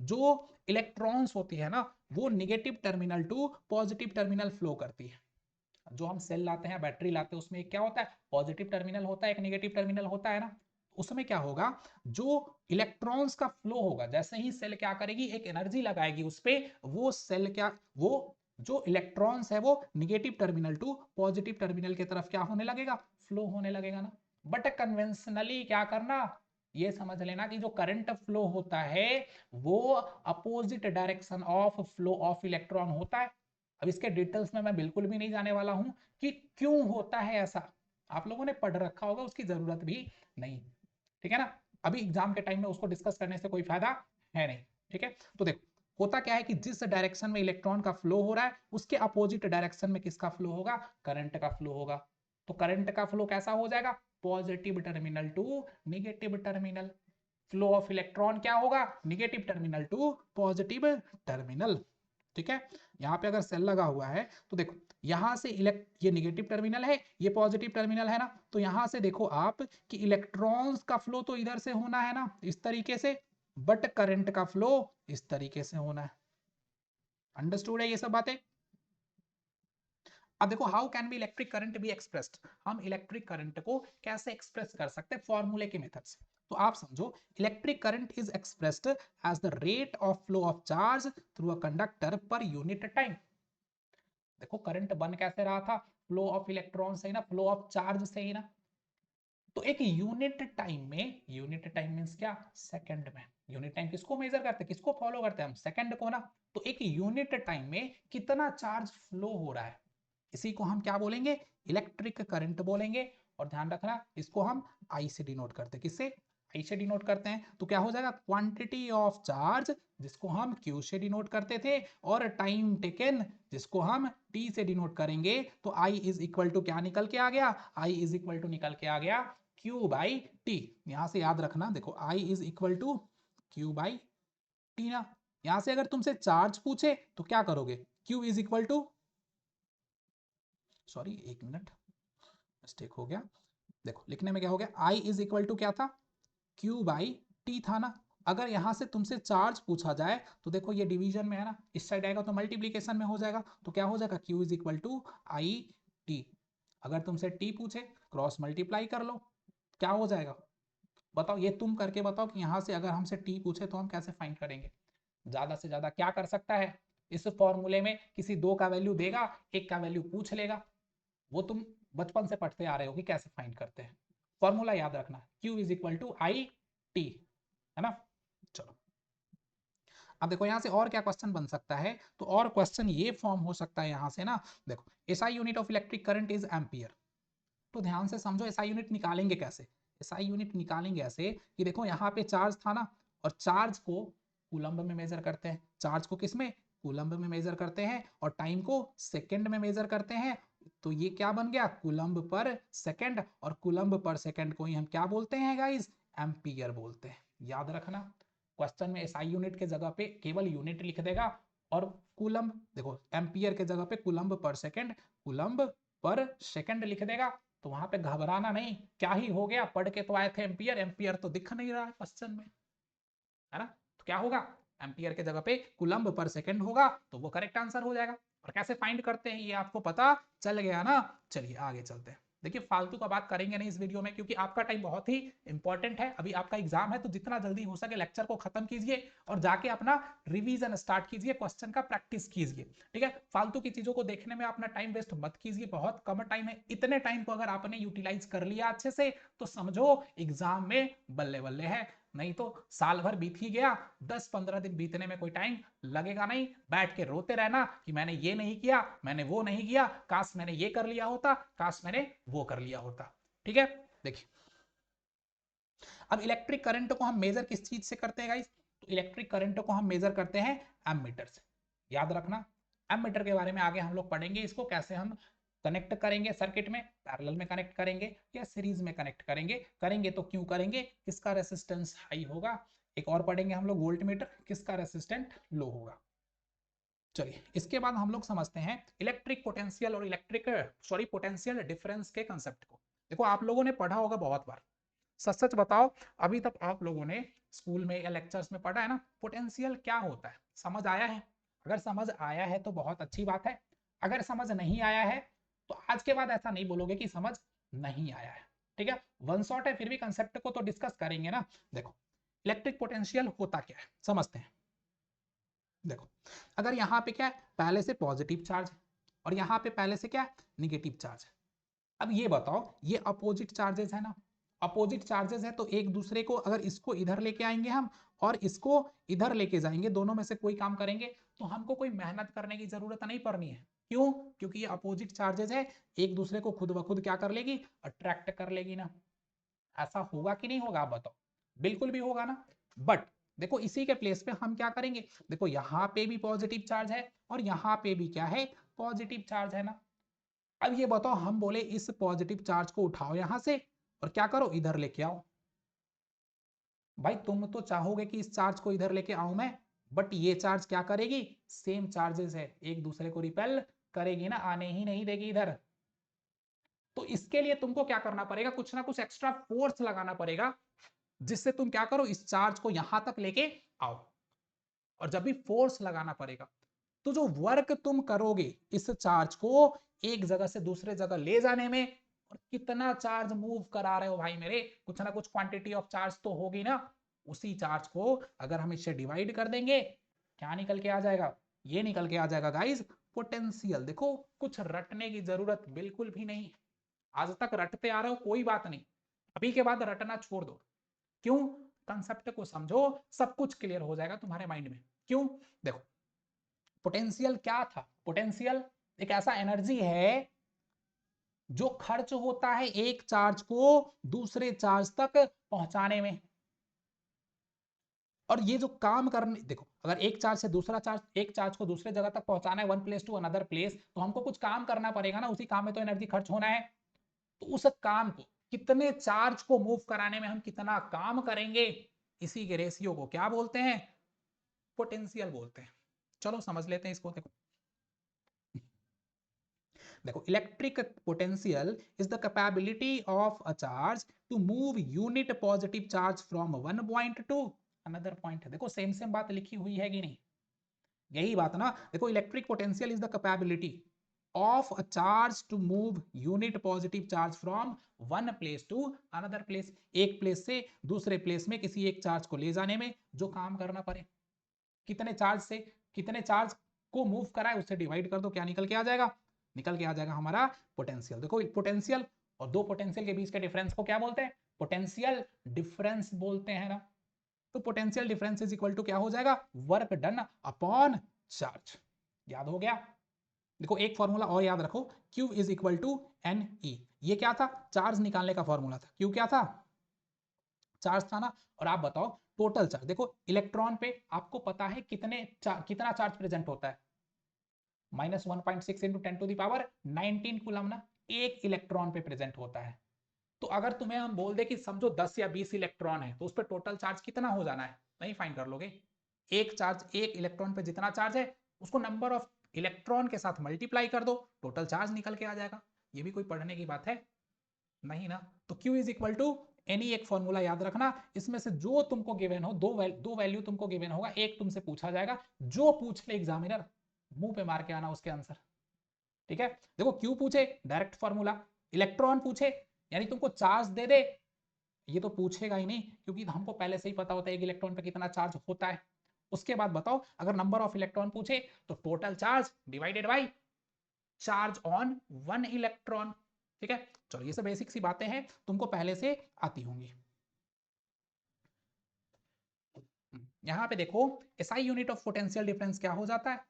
जो इलेक्ट्रॉन्स होती है ना वो negative terminal to positive terminal flow करती है। जो हम सेल लाते हैं, बैटरी लाते हैं, उसमें एक क्या होता है? पॉजिटिव टर्मिनल होता है, एक निगेटिव टर्मिनल होता है ना। उसमें क्या होगा, जो इलेक्ट्रॉन्स का फ्लो होगा, जैसे ही सेल क्या करेगी, एक एनर्जी लगाएगी उस पे, वो सेल क्या, वो जो इलेक्ट्रॉन्स है वो negative terminal to positive terminal की तरफ क्या होने लगेगा, फ्लो होने लगेगा ना। बट कन्वेंशनली क्या करना, ये समझ लेना कि जो करंट फ्लो होता है वो opposite direction of flow of electron होता है। अब इसके डिटेल्स में मैं बिल्कुल भी नहीं जाने वाला हूं कि क्यों होता है ऐसा, आप लोगों ने पढ़ रखा होगा, उसकी जरूरत भी नहीं, ठीक है ना। अभी एग्जाम के टाइम में उसको डिस्कस करने से कोई फायदा है नहीं, ठीक है। तो देखो होता क्या है कि जिस डायरेक्शन में इलेक्ट्रॉन का फ्लो हो रहा है उसके अपोजिट डायरेक्शन में किसका फ्लो होगा, करंट का फ्लो होगा। तो करंट का फ्लो कैसा हो जाएगा, positive terminal to negative terminal. Flow of electron क्या होगा, negative terminal to positive terminal, ठीक है। यहाँ पे अगर सेल लगा हुआ है तो देखो यहां से ये निगेटिव टर्मिनल है, ये पॉजिटिव टर्मिनल है ना, तो यहां से देखो आप कि इलेक्ट्रॉन्स का फ्लो तो इधर से होना है ना, इस तरीके से, बट करंट का फ्लो इस तरीके से होना है। अंडरस्टूड है ये सब बातें। अब देखो how can be electric current be expressed, हम इलेक्ट्रिक करंट को कैसे एक्सप्रेस कर सकते हैं फॉर्मूले के मेथड से। तो आप समझो electric current is expressed as the rate of flow of charge through a conductor per unit time. देखो करंट बन कैसे रहा था, फ्लो ऑफ इलेक्ट्रॉन से ही ना, फ्लो ऑफ चार्ज से ही ना। तो एक यूनिट टाइम में, यूनिट टाइम मींस क्या, सेकंड में। यूनिट टाइम किसको मेजर करते हैं, किसको फॉलो करते हैं हम, सेकंड को ना। तो एक यूनिट टाइम में कितना चार्ज फ्लो हो रहा है, इसी को हम क्या बोलेंगे, इलेक्ट्रिक करंट बोलेंगे। और ध्यान रखना इसको हम आई से डिनोट करते हैं, किससे, आई से डिनोट करते हैं। तो क्या हो जाएगा, क्वांटिटी ऑफ चार्ज जिसको हम क्यू से डिनोट करते थे, और टाइम टेकन जिसको हम टी से डिनोट करेंगे। तो आई इज इक्वल टू क्या निकल के आ गया, आई इज इक्वल टू निकल के आ गया क्यू बाई टी। यहां से याद रखना, देखो I is equal to Q by T ना। यहां से अगर तुमसे चार्ज पूछे तो क्या करोगे, Q is equal to, sorry एक मिनट मिस्टेक हो गया, देखो लिखने में क्या हो गया, आई इज इक्वल टू क्या था, क्यू बाई टी था ना। अगर यहां से तुमसे चार्ज पूछा जाए तो देखो ये डिवीजन में है ना, इस साइड आएगा तो मल्टीप्लीकेशन में हो जाएगा, तो क्या हो जाएगा, Q is equal to I T. अगर तुमसे टी पूछे क्रॉस मल्टीप्लाई कर लो, क्या हो जाएगा, बताओ, ये तुम करके बताओ कि यहां से अगर हमसे टी पूछे तो हम कैसे फाइंड करेंगे। ज्यादा से ज्यादा क्या कर सकता है, इस फॉर्मूले में किसी दो का वैल्यू देगा, एक का वैल्यू पूछ लेगा। वो तुम बचपन से पढ़ते आ रहे हो कि कैसे फाइंड करते हैं। फॉर्मूला याद रखना, Q is equal to I T, है ना। चलो अब देखो यहां से और क्या क्वेश्चन बन सकता है, तो और क्वेश्चन ये फॉर्म हो सकता है यहां से ना, देखो SI unit of electric current is ampere. तो ध्यान से समझो एसआई यूनिट निकालेंगे कैसे, एसआई यूनिट निकालेंगे ऐसे कि देखो यहाँ पे चार्ज था ना, और चार्ज को कूलम्ब में मेजर करते हैं, चार्ज को किस में, कूलम्ब में मेजर करते हैं, और टाइम को सेकंड में मेजर करते हैं। तो ये क्या बन गया, कूलम्ब पर सेकंड, और कूलम्ब पर सेकंड को ही हम क्या बोलते हैं गाइस, एम्पियर बोलते हैं। याद रखना क्वेश्चन में एसआई यूनिट के जगह पे केवल यूनिट लिख देगा, और कूलम्ब देखो एम्पियर के जगह पे कूलम्ब पर सेकंड, कूलम्ब पर सेकंड लिख देगा। तो वहां पे घबराना नहीं, क्या ही हो गया, पढ़ के तो आए थे एम्पियर, एम्पियर तो दिख नहीं रहा है क्वेश्चन में, है ना। तो क्या होगा, एम्पियर के जगह पे कूलम्ब पर सेकंड होगा, तो वो करेक्ट आंसर हो जाएगा। और कैसे फाइंड करते हैं ये आपको पता चल गया ना। चलिए आगे चलते हैं। देखिए फालतू का बात करेंगे नहीं इस वीडियो में, क्योंकि आपका टाइम बहुत ही इंपॉर्टेंट है, अभी आपका एग्जाम है, तो जितना जल्दी हो सके लेक्चर को खत्म कीजिए और जाके अपना रिवीजन स्टार्ट कीजिए, क्वेश्चन का प्रैक्टिस कीजिए, ठीक है। फालतू की चीजों को देखने में अपना टाइम वेस्ट मत कीजिए, बहुत कम टाइम है, इतने टाइम को अगर आपने यूटिलाइज कर लिया अच्छे से तो समझो एग्जाम में बल्ले बल्ले है। नहीं तो साल भर बीत ही गया, 10-15 दिन बीतने में कोई टाइम लगेगा नहीं, बैठ के रोते रहना कि मैंने ये नहीं किया, मैंने वो नहीं किया, काश मैंने ये कर लिया होता, काश मैंने वो कर लिया होता, ठीक है। देखिए अब इलेक्ट्रिक करंट को हम मेजर किस चीज से करते हैं गाइस, तो इलेक्ट्रिक करंट को हम मेजर करते हैं एमीटर से। याद रखना एमीटर के बारे में आगे हम लोग पढ़ेंगे, इसको कैसे हम कनेक्ट करेंगे सर्किट में, पैरेलल में कनेक्ट करेंगे या सीरीज में कनेक्ट करेंगे, करेंगे तो क्यों करेंगे, किसका रेसिस्टेंस हाई होगा। एक और पढ़ेंगे हम लोग वोल्ट मीटर, किसका रेसिस्टेंट लो होगा। चलिए इसके बाद हम लोग समझते हैं इलेक्ट्रिक पोटेंशियल और पोटेंशियल डिफरेंस के कंसेप्ट को। देखो आप लोगों ने पढ़ा होगा बहुत बार, सच सच बताओ अभी तक आप लोगों ने स्कूल में या लेक्चर्स में पढ़ा है ना, पोटेंशियल क्या होता है, समझ आया है। अगर समझ आया है तो बहुत अच्छी बात है, अगर समझ नहीं आया है तो आज के बाद ऐसा नहीं बोलोगे कि समझ नहीं आया है। ठीक है, वन शॉट है, फिर भी कंसेप्ट को तो डिस्कस करेंगे ना। देखो इलेक्ट्रिक पोटेंशियल होता क्या है समझते हैं। देखो अगर यहाँ पे क्या है, पहले से पॉजिटिव चार्ज है और यहाँ पे पहले से क्या है, निगेटिव चार्ज है। अब ये बताओ, ये अपोजिट चार्जेस है ना, अपोजिट चार्जेस है तो एक दूसरे को, अगर इसको इधर लेके आएंगे हम और इसको इधर लेके जाएंगे, दोनों में से कोई काम करेंगे तो हमको कोई मेहनत करने की जरूरत नहीं पड़नी है। क्यों? क्योंकि ये अपोजिट चार्जेस है, एक दूसरे को खुद ब खुद क्या कर लेगी, अट्रैक्ट कर लेगी ना। ऐसा होगा कि नहीं होगा आप बताओ? बिल्कुल भी होगा ना। बट देखो इसी के प्लेस पे हम क्या करेंगे, देखो यहाँ पे भी पॉजिटिव चार्ज है और यहाँ पे भी क्या है, पॉजिटिव चार्ज है ना। अब ये बताओ, हम बोले इस पॉजिटिव चार्ज को उठाओ यहां से और क्या करो, इधर लेके आओ। भाई तुम तो चाहोगे कि इस चार्ज को इधर लेके आऊं मैं, बट ये चार्ज क्या करेगी, सेम चार्जेस है, एक दूसरे को रिपेल करेगी ना, आने ही नहीं देगी इधर। तो इसके लिए तुमको क्या करना पड़ेगा, कुछ ना कुछ एक्स्ट्रा फोर्स लगाना पड़ेगा, जिससे तुम क्या करो, इस चार्ज को यहां तक लेके आओ। और जब भी फोर्स लगाना पड़ेगा तो जो वर्क तुम करोगे इस चार्ज को एक जगह से दूसरे जगह ले जाने में, और कितना चार्ज मूव करा रहे हो भाई मेरे, कुछ ना कुछ क्वांटिटी ऑफ चार्ज तो होगी ना। उसी चार्ज को अगर हम इससे डिवाइड कर देंगे, क्या निकल के आ जाएगा, ये निकल के आ जाएगा गाइस, पोटेंशियल। देखो कुछ रटने की जरूरत बिल्कुल भी नहीं, आज तक रटते आ रहे हो कोई बात नहीं, अभी के बाद रटना छोड़ दो। क्यों? कंसेप्ट को समझो, सब कुछ क्लियर हो जाएगा तुम्हारे माइंड में। क्यों? देखो पोटेंशियल क्या था, पोटेंशियल एक ऐसा एनर्जी है जो खर्च होता है एक चार्ज को दूसरे चार्ज तक पहुंचाने में। और ये जो काम करने, देखो अगर एक चार्ज से दूसरा चार्ज, एक चार्ज को दूसरे जगह तक पहुंचाना है, one place to another place, तो हमको कुछ काम करना पड़ेगा ना, उसी काम में तो एनर्जी खर्च होना है। तो उस काम को, कितने चार्ज को मूव कराने में हम कितना काम करेंगे, इसी के रेशियो को क्या बोलते हैं, पोटेंशियल बोलते हैं। चलो समझ लेते हैं इसको। देखो देखो electric potential is the capability of a charge to move unit positive charge from one point to another point. देखो सेम सेम बात लिखी हुई है कि नहीं, यही बात ना। देखो electric potential is the capability of a charge to move unit positive charge from one place to another place, एक प्लेस से दूसरे प्लेस में किसी एक चार्ज को ले जाने में जो काम करना पड़े, कितने चार्ज से कितने चार्ज को मूव करा है उससे डिवाइड कर दो, क्या निकल के आ जाएगा, निकल के आ जाएगा हमारा पोटेंशियल। देखो पोटेंशियल और दो पोटेंशियल के बीच के डिफरेंस को क्या बोलते हैं, पोटेंशियल डिफरेंस बोलते हैं ना। तो potential difference is equal to क्या हो जाएगा, वर्क डन अपॉन चार्ज। याद हो गया? देखो एक फॉर्मूला और याद रखो, Q is equal to N E. ये क्या था, चार्ज निकालने का फॉर्मूला था। Q क्या था, चार्ज था ना। और आप बताओ टोटल चार्ज, देखो इलेक्ट्रॉन पे आपको पता है कितना चार्ज प्रेजेंट होता है, -1.6 इंटू 10⁻19 कूलम ना, एक इलेक्ट्रॉन पे प्रेजेंट होता है। तो अगर तुम्हें हम बोल दे कि समझो 10 या 20 इलेक्ट्रॉन है, तो उस पर टोटल चार्ज कितना हो जाना है, नहीं फाइंड कर लोगे? एक चार्ज, एक इलेक्ट्रॉन पे जितना चार्ज है उसको नंबर ऑफ इलेक्ट्रॉन के साथ मल्टीप्लाई कर दो, टोटल चार्ज निकल के आ जाएगा। ये भी कोई पढ़ने की बात है नहीं ना। तो Q is equal to N E, एक फॉर्मूला याद रखना, इसमें से जो तुमको गिवन हो, दो वैल्यू तुमको गिवन होगा, एक तुमसे पूछा जाएगा, जो पूछ ले एग्जामिनर मुंह पे मार के आना उसके आंसर। ठीक है, देखो क्यू पूछे डायरेक्ट फॉर्मूला, इलेक्ट्रॉन पूछे यानी तुमको चार्ज दे दे, ये तो पूछेगा ही नहीं, क्योंकि हमको पहले से ही पता होता है एक इलेक्ट्रॉन पे कितना चार्ज होता है। उसके बाद बताओ अगर नंबर ऑफ इलेक्ट्रॉन पूछे तो total charge divided by charge on one electron. ठीक है, चलो ये सब बेसिक सी बातें हैं, तुमको पहले से आती होंगी। यहां पे देखो SI unit of potential difference क्या हो जाता है,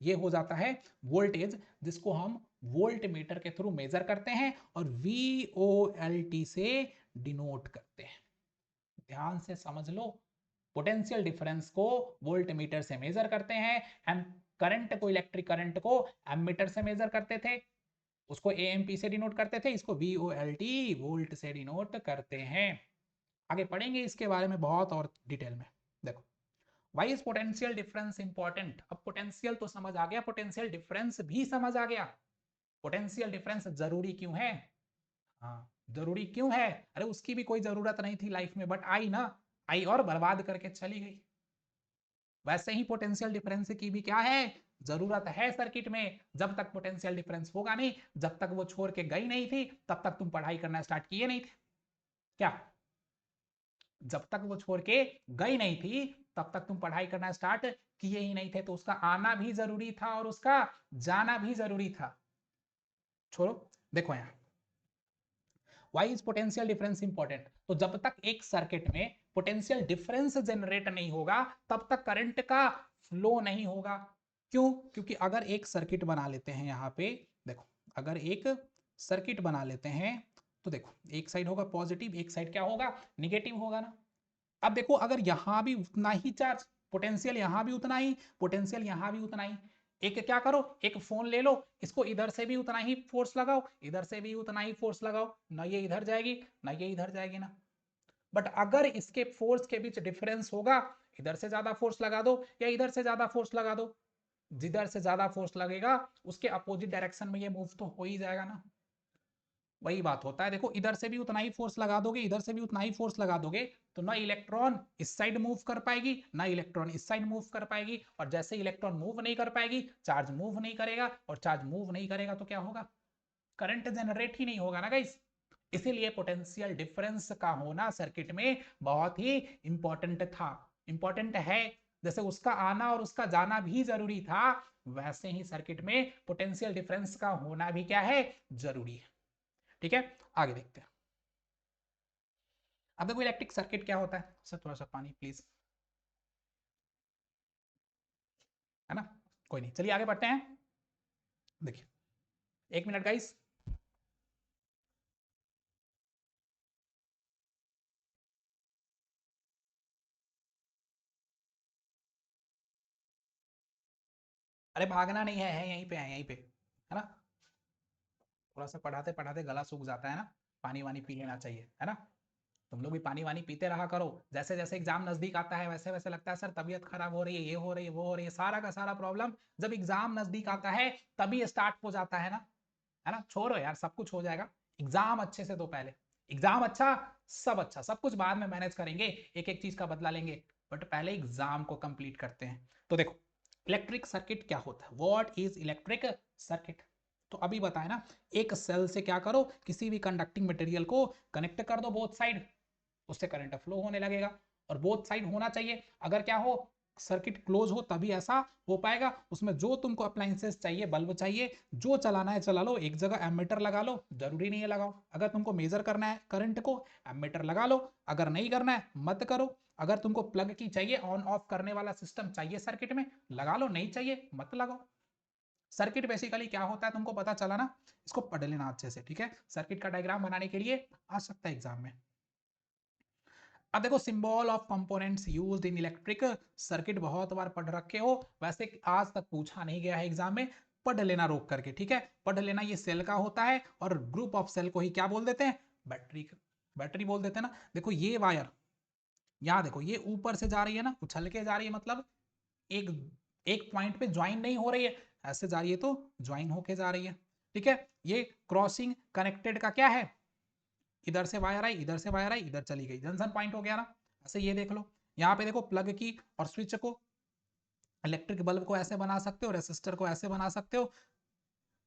ये हो जाता है वोल्टेज, जिसको हम वोल्ट मीटर के थ्रू मेजर करते हैं और VOLT से डिनोट करते हैं। ध्यान से समझ लो, पोटेंशियल डिफरेंस को वोल्ट मीटर से मेजर करते हैं, एम करंट को, इलेक्ट्रिक करंट को एमीटर से मेजर करते थे, उसको AMP से डिनोट करते थे, इसको VOLT वोल्ट से डिनोट करते हैं। आगे पढ़ेंगे इसके बारे में बहुत और डिटेल में। देखो why is potential difference important, अब पोटेंशियल तो समझ आ गया, पोटेंशियल डिफरेंस भी समझ आ गया। पोटेंशियल डिफरेंस जरूरी क्यों है, हाँ जरूरी क्यों है, अरे उसकी भी कोई जरूरत नहीं थी लाइफ में, बट आई ना, आई और बर्बाद करके चली गई। वैसे ही पोटेंशियल डिफरेंस की भी क्या है, जरूरत है सर्किट में, जब तक पोटेंशियल डिफरेंस होगा नहीं, जब तक वो छोड़ के गई नहीं थी तब तक तुम पढ़ाई करना स्टार्ट किए नहीं थे क्या? जब तक वो छोड़ के गई नहीं थी तब तक तुम पढ़ाई करना स्टार्ट किए ही नहीं थे, तो उसका आना भी जरूरी था और उसका जाना भी जरूरी था। छोड़ो, देखो यहां why is potential difference important, तो जब तक एक सर्किट में पोटेंशियल डिफरेंस जनरेट नहीं होगा तब तक करंट का फ्लो नहीं होगा। क्यों? क्योंकि अगर एक सर्किट बना लेते हैं यहाँ पे, देखो अगर एक सर्किट बना लेते हैं तो देखो एक साइड होगा पॉजिटिव, एक साइड क्या होगा, निगेटिव होगा ना। अब देखो अगर यहां भी उतना ही चार्ज, पोटेंशियल यहां भी उतना ही, पोटेंशियल यहां भी उतना ही, एक क्या करो, एक फोन ले लो, इसको इधर से भी उतना ही फोर्स लगाओ, इधर से भी उतना ही फोर्स लगाओ, ना ये इधर जाएगी ना ये इधर जाएगी ना। बट अगर इसके फोर्स के बीच डिफरेंस होगा, इधर से ज्यादा फोर्स लगा दो या इधर से ज्यादा फोर्स लगा दो, जिधर से ज्यादा फोर्स लगेगा उसके अपोजिट डायरेक्शन में ये मूव तो हो ही जाएगा ना। वही बात होता है, देखो इधर से भी उतना ही फोर्स लगा दोगे, इधर से भी उतना ही फोर्स लगा दोगे, तो ना इलेक्ट्रॉन इस साइड मूव कर पाएगी ना इलेक्ट्रॉन इस साइड मूव कर पाएगी, और जैसे इलेक्ट्रॉन मूव नहीं कर पाएगी चार्ज मूव नहीं करेगा, और चार्ज मूव नहीं करेगा तो क्या होगा, करंट जनरेट ही नहीं होगा ना गाइस। इसीलिए पोटेंशियल डिफरेंस का होना सर्किट में बहुत ही इंपॉर्टेंट था, इंपॉर्टेंट है। जैसे उसका आना और उसका जाना भी जरूरी था, वैसे ही सर्किट में पोटेंशियल डिफरेंस का होना भी क्या है, जरूरी है। ठीक है, आगे देखते हैं। अब देखो इलेक्ट्रिक सर्किट क्या होता है, सर थोड़ा सा पानी प्लीज, है ना, कोई नहीं, चलिए आगे बढ़ते हैं। देखिए, एक मिनट गाइस। अरे भागना नहीं है यहीं पे है, यहीं पे है ना। थोड़ा सा पढ़ाते पढ़ाते गला सूख जाता है ना, पानी वानी पी लेना चाहिए, है ना। तुम लोग भी पानी वानी पीते रहा करो, जैसे जैसे एग्जाम नजदीक आता है वैसे वैसे लगता है सर तबीयत खराब हो रही है, ये हो रही है, वो हो रही है, सारा का सारा प्रॉब्लम जब एग्जाम नजदीक आता है तभी स्टार्ट हो जाता है ना। छोड़ो यार, सब कुछ हो जाएगा, एग्जाम अच्छे से दो पहले, एग्जाम अच्छा, सब कुछ बाद में मैनेज करेंगे, एक एक चीज का बदला लेंगे, बट पहले एग्जाम को कंप्लीट करते हैं। तो देखो इलेक्ट्रिक सर्किट क्या होता है, व्हाट इज इलेक्ट्रिक सर्किट। तो अभी बताए ना, एक सेल से क्या करो, किसी भी कंडक्टिंग मटेरियल को कनेक्ट कर दो बोथ साइड, उससे करंट फ्लो होने लगेगा, और बोथ साइड होना चाहिए, अगर क्या हो, सर्किट क्लोज हो तभी ऐसा हो पाएगा। उसमें जो तुमको अप्लायंसेस चाहिए, बल्ब चाहिए, जो चलाना है चला लो, एक जगह एमीटर लगा लो, जरूरी नहीं है लगाओ, अगर तुमको मेजर करना है करंट को, एमीटर लगा लो, अगर नहीं करना है मत करो, अगर तुमको प्लग की चाहिए, ऑन ऑफ करने वाला सिस्टम चाहिए सर्किट में, लगा लो, नहीं चाहिए मत लगाओ। सर्किट बेसिकली क्या होता है तुमको पता चला ना, इसको पढ़ लेना अच्छे से, ठीक है, सर्किट का डायग्राम बनाने के लिए आ सकता है एग्जाम में। अब देखो symbol of components used in electric circuit, बहुत बार पढ़ रखे हो, वैसे आज तक पूछा नहीं गया है एग्जाम में, पढ़ लेना रोक करके, ठीक है, पढ़ लेना। ये सेल का होता है और ग्रुप ऑफ सेल को ही क्या बोल देते हैं, बैटरी, बैटरी बोल देते हैं ना। देखो ये वायर, यहाँ देखो ये ऊपर से जा रही है ना, उछल के जा रही है, मतलब एक एक पॉइंट पे ज्वाइन नहीं हो रही है, ऐसे जा रही है तो ज्वाइन होके जा रही है, ठीक है। ये क्रॉसिंग कनेक्टेड का क्या है, इधर से वायर आई, इधर से वायर आई, इधर चली गई, जंक्शन पॉइंट हो गया ना। ऐसे ये देख लो, यहाँ पे देखो प्लग की और स्विच को, इलेक्ट्रिक बल्ब को ऐसे बना सकते हो, रेसिस्टर को ऐसे बना सकते हो,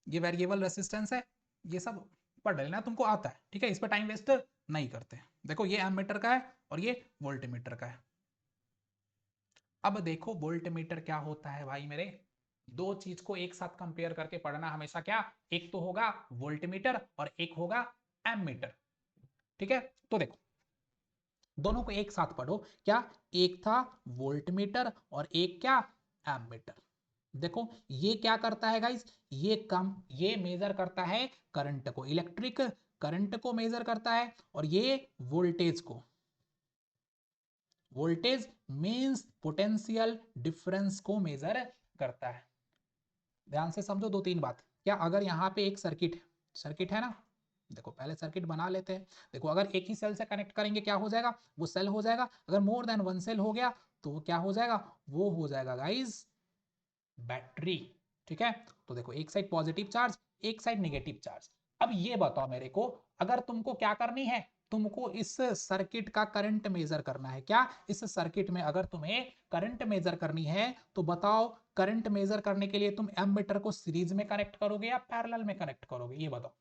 ये वेरिएबल रेसिस्टेंस है, ये सब पढ़ लेना, तुमको आता है, ठीक है, इस पर टाइम वेस्ट नहीं करते। देखो ये एमीटर का है और ये वोल्टमीटर का है। अब देखो वोल्टमीटर क्या होता है भाई मेरे, दो चीज को एक साथ कंपेयर करके पढ़ना हमेशा, क्या, एक तो होगा वोल्टमीटर और एक होगा एमीटर, ठीक है। तो देखो दोनों को एक साथ पढ़ो, क्या, एक था वोल्टमीटर और एक क्या, एमीटर। देखो ये क्या करता है गाइस, ये मेजर करता है करंट को, इलेक्ट्रिक करंट को मेजर करता है, और ये वोल्टेज को, वोल्टेज मींस पोटेंशियल डिफरेंस को मेजर करता है। ध्यान से समझो दो तीन बात, क्या, अगर यहाँ पे एक सर्किट है ना, देखो पहले सर्किट बना लेते हैं। देखो अगर एक ही सेल से कनेक्ट करेंगे क्या हो जाएगा, वो सेल हो जाएगा, अगर मोर देन वन सेल हो गया तो वो क्या हो जाएगा, वो हो जाएगा गाइस बैटरी, ठीक है। तो देखो एक साइड पॉजिटिव चार्ज, एक साइड नेगेटिव चार्ज। अब ये बताओ मेरे को, अगर तुमको क्या करनी है, तुमको इस सर्किट का करंट मेजर करना है। क्या इस सर्किट में अगर तुम्हें करंट मेजर करनी है तो बताओ, करंट मेजर करने के लिए तुम एमीटर को सीरीज में कनेक्ट करोगे या पैरेलल में कनेक्ट करोगे, ये बताओ।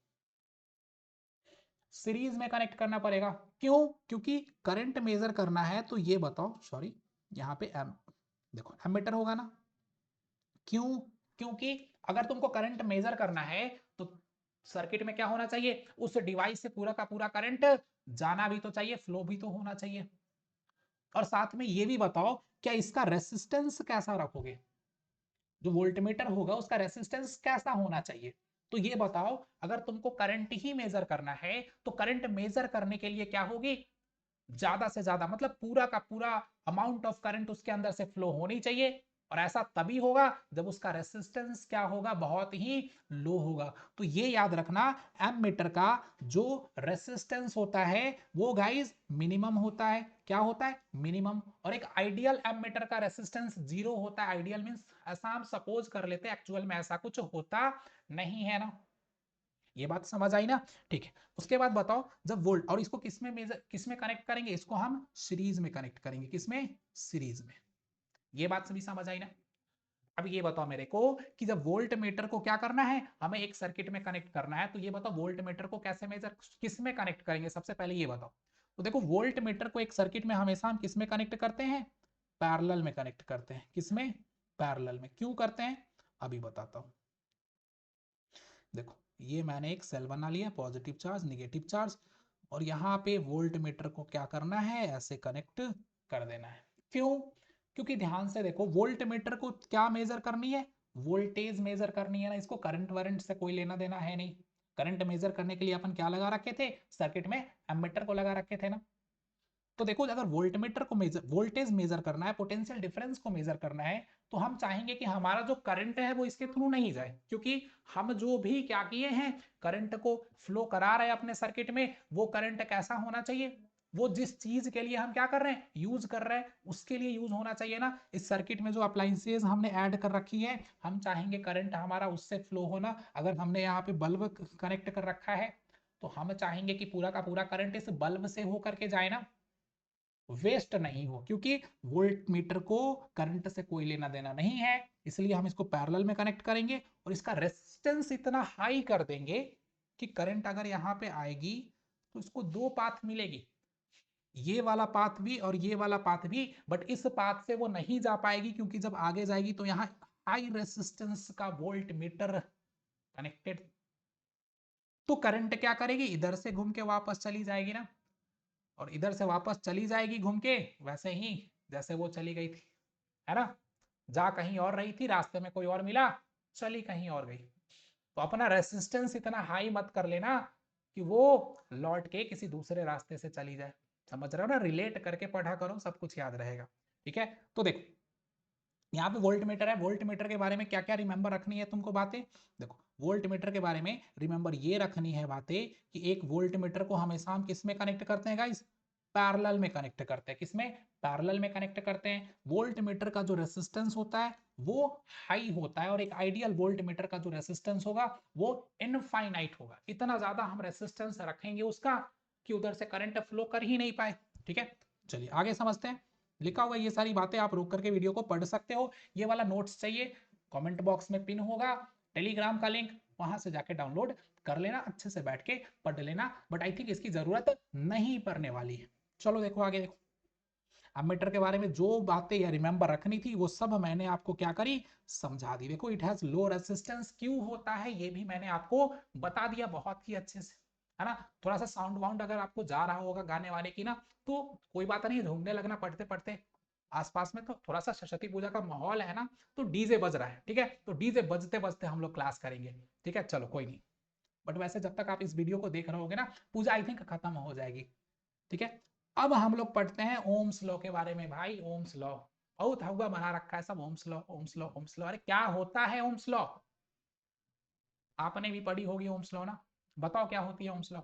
सीरीज में कनेक्ट करना पड़ेगा। क्यों? क्योंकि करंट मेजर करना है तो ये बताओ, सॉरी यहां पे एम, देखो एमीटर होगा ना। क्यों? क्योंकि अगर तुमको करंट मेजर करना है तो सर्किट में क्या होना चाहिए, उस डिवाइस से पूरा का पूरा करंट जाना भी तो चाहिए, फ्लो भी तो होना चाहिए। और साथ में ये भी बताओ, क्या इसका रेसिस्टेंस कैसा रखोगे, जो वोल्टमीटर होगा उसका रेसिस्टेंस कैसा होना चाहिए। तो ये बताओ, अगर तुमको करंट ही मेजर करना है तो करंट मेजर करने के लिए क्या होगी, ज्यादा से ज्यादा मतलब पूरा का पूरा अमाउंट ऑफ करंट उसके अंदर से फ्लो होनी चाहिए। और ऐसा तभी होगा जब उसका रेसिस्टेंस क्या होगा, बहुत ही लो होगा। तो ये याद रखना, एमीटर का जो रेसिस्टेंस होता है वो गाइस मिनिमम होता है। क्या होता है? मिनिमम। और एक आइडियल एमीटर का रेसिस्टेंस 0 होता है। आइडियल मींस ऐसा हम सपोज कर लेते हैं, एक्चुअल में ऐसा कुछ होता नहीं है ना। ये बात समझ आई ना? ठीक है। उसके बाद बताओ, जब वोल्ट, और इसको किसमें मेजर, किसमें कनेक्ट करेंगे, इसको हम सीरीज में कनेक्ट करेंगे। किसमें? सीरीज में। ये बात सभी समझ आई ना? अब ये बताओ मेरे को कि जब वोल्ट मीटर को क्या करना है, हमें एक सर्किट में कनेक्ट करना है, तो ये बताओ वोल्ट मीटर को कैसे मेजर, किसमें कनेक्ट करेंगे, सबसे पहले ये बताओ। तो देखो, वोल्ट मीटर को एक सर्किट में हमेशा हम किसमें कनेक्ट करते हैं, पैरेलल में कनेक्ट करते हैं। किसमें? पैरेलल में। क्यों करते हैं, अभी बताता हूं। देखो, ये मैंने एक सेल बना लिया, पॉजिटिव चार्ज निगेटिव चार्ज, और यहाँ पे वोल्ट मीटर को क्या करना है, ऐसे कनेक्ट कर देना है। क्यों? क्योंकि ध्यान से देखो, वोल्ट मीटर को क्या मेजर करनी है, वोल्टेज मेजर करनी है ना। इसको करंट वरंट से कोई लेना देना है नहीं। करंट मेजर करने के लिए अपन क्या लगा रखे थे सर्किट में, एमीटर को लगा रखे थे ना। तो देखो, अगर वोल्टमीटर को मेजर, वोल्टेज मेजर करना है, पोटेंशियल डिफरेंस को मेजर करना है, तो हम चाहेंगे कि हमारा जो करंट है वो इसके थ्रू नहीं जाए। क्योंकि हम जो भी क्या किए हैं, करंट को फ्लो करा रहे हैं अपने सर्किट में, वो करंट कैसा होना चाहिए, वो जिस चीज के लिए हम क्या कर रहे हैं, यूज कर रहे हैं, उसके लिए यूज होना चाहिए ना। इस सर्किट में जो अप्लायंसेज हमने ऐड कर रखी है, हम चाहेंगे करंट हमारा उससे फ्लो होना। अगर हमने यहाँ पे बल्ब कनेक्ट कर रखा है तो हम चाहेंगे कि पूरा का पूरा करंट इस बल्ब से होकर के जाए ना, वेस्ट नहीं हो। क्योंकि वोल्ट मीटर को करंट से कोई लेना देना नहीं है, इसलिए हम इसको पैरेलल में कनेक्ट करेंगे और इसका रेजिस्टेंस इतना हाई कर देंगे कि करंट अगर यहां पे आएगी तो इसको दो पाथ मिलेगी, ये वाला पाथ भी और ये वाला पाथ भी। बट इस पाथ से वो नहीं जा पाएगी, क्योंकि जब आगे जाएगी तो यहाँ हाई रेजिस्टेंस का वोल्ट मीटर कनेक्टेड, तो करंट क्या करेगी, इधर से घूम के वापस चली जाएगी ना, और इधर से वापस चली जाएगी घूम के, वैसे ही जैसे वो चली गई थी, है ना। जा कहीं और रही थी, रास्ते में कोई और मिला, चली कहीं और गई। तो अपना रेसिस्टेंस इतना हाई मत कर लेना कि वो लौट के किसी दूसरे रास्ते से चली जाए। समझ रहे हो ना? रिलेट करके पढ़ा करो, सब कुछ याद रहेगा। ठीक है, तो देखो, यहाँ पे वोल्ट मीटर है। वोल्ट मीटर के बारे में क्या क्या रिमेंबर रखनी है तुमको बातें, देखो वोल्ट मीटर के बारे में रिमेंबर ये रखनी है बातें कि एक वोल्ट मीटर को हमेशा हम किस में कनेक्ट करते हैं गाइस, पैरेलल में कनेक्ट करते हैं। किसमें? पैरेलल में कनेक्ट करते हैं। वोल्ट मीटर का जो रेसिस्टेंस होता है वो हाई होता है, और एक आइडियल वोल्ट मीटर का जो रेसिस्टेंस होगा वो इनफाइनाइट होगा। इतना ज्यादा हम रेसिस्टेंस रखेंगे उसका कि उधर से करंट फ्लो कर ही नहीं पाए। ठीक है, चलिए आगे समझते हैं। लिखा हुआ ये सारी बातें आप रोक करके वीडियो को पढ़ सकते हो। ये वाला नोट्स चाहिए, कमेंट बॉक्स में पिन होगा टेलीग्राम का लिंक, वहां से जाके डाउनलोड कर लेना, अच्छे से बैठ के पढ़ लेना। बट आई थिंक इसकी जरूरत नहीं पड़ने वाली है। चलो देखो आगे, देखो एमीटर के बारे में जो बातें या रिमेंबर रखनी थी वो सब मैंने आपको क्या करी, समझा दी। देखो, इट हैज लो रेसिस्टेंस क्यों होता है ये भी मैंने आपको बता दिया बहुत ही अच्छे से, है ना। थोड़ा सा साउंड वाउंड अगर आपको जा रहा होगा गाने वाने की ना, तो कोई बात नहीं, झूमने लगना पढ़ते पढ़ते। आसपास में तो थोड़ा सा सरस्वती पूजा का माहौल है ना, तो डीजे बज रहा है, ठीक है, तो डीजे बजते बजते हम लोग क्लास करेंगे। ठीक है, चलो कोई नहीं। बट वैसे जब तक आप इस वीडियो को देख रहे होगे ना, पूजा आई थिंक खत्म हो जाएगी। ठीक है, अब हम लोग पढ़ते हैं ओम्स लॉ के बारे में। भाई ओम्स लॉ बहुत हवा बना रखा है सब, Ohm's law Ohm's law Ohm's law. अरे क्या होता है ओम्स लॉ, आपने भी पढ़ी होगी ओम्स लॉ ना। बताओ क्या होती है ओम्स लॉ,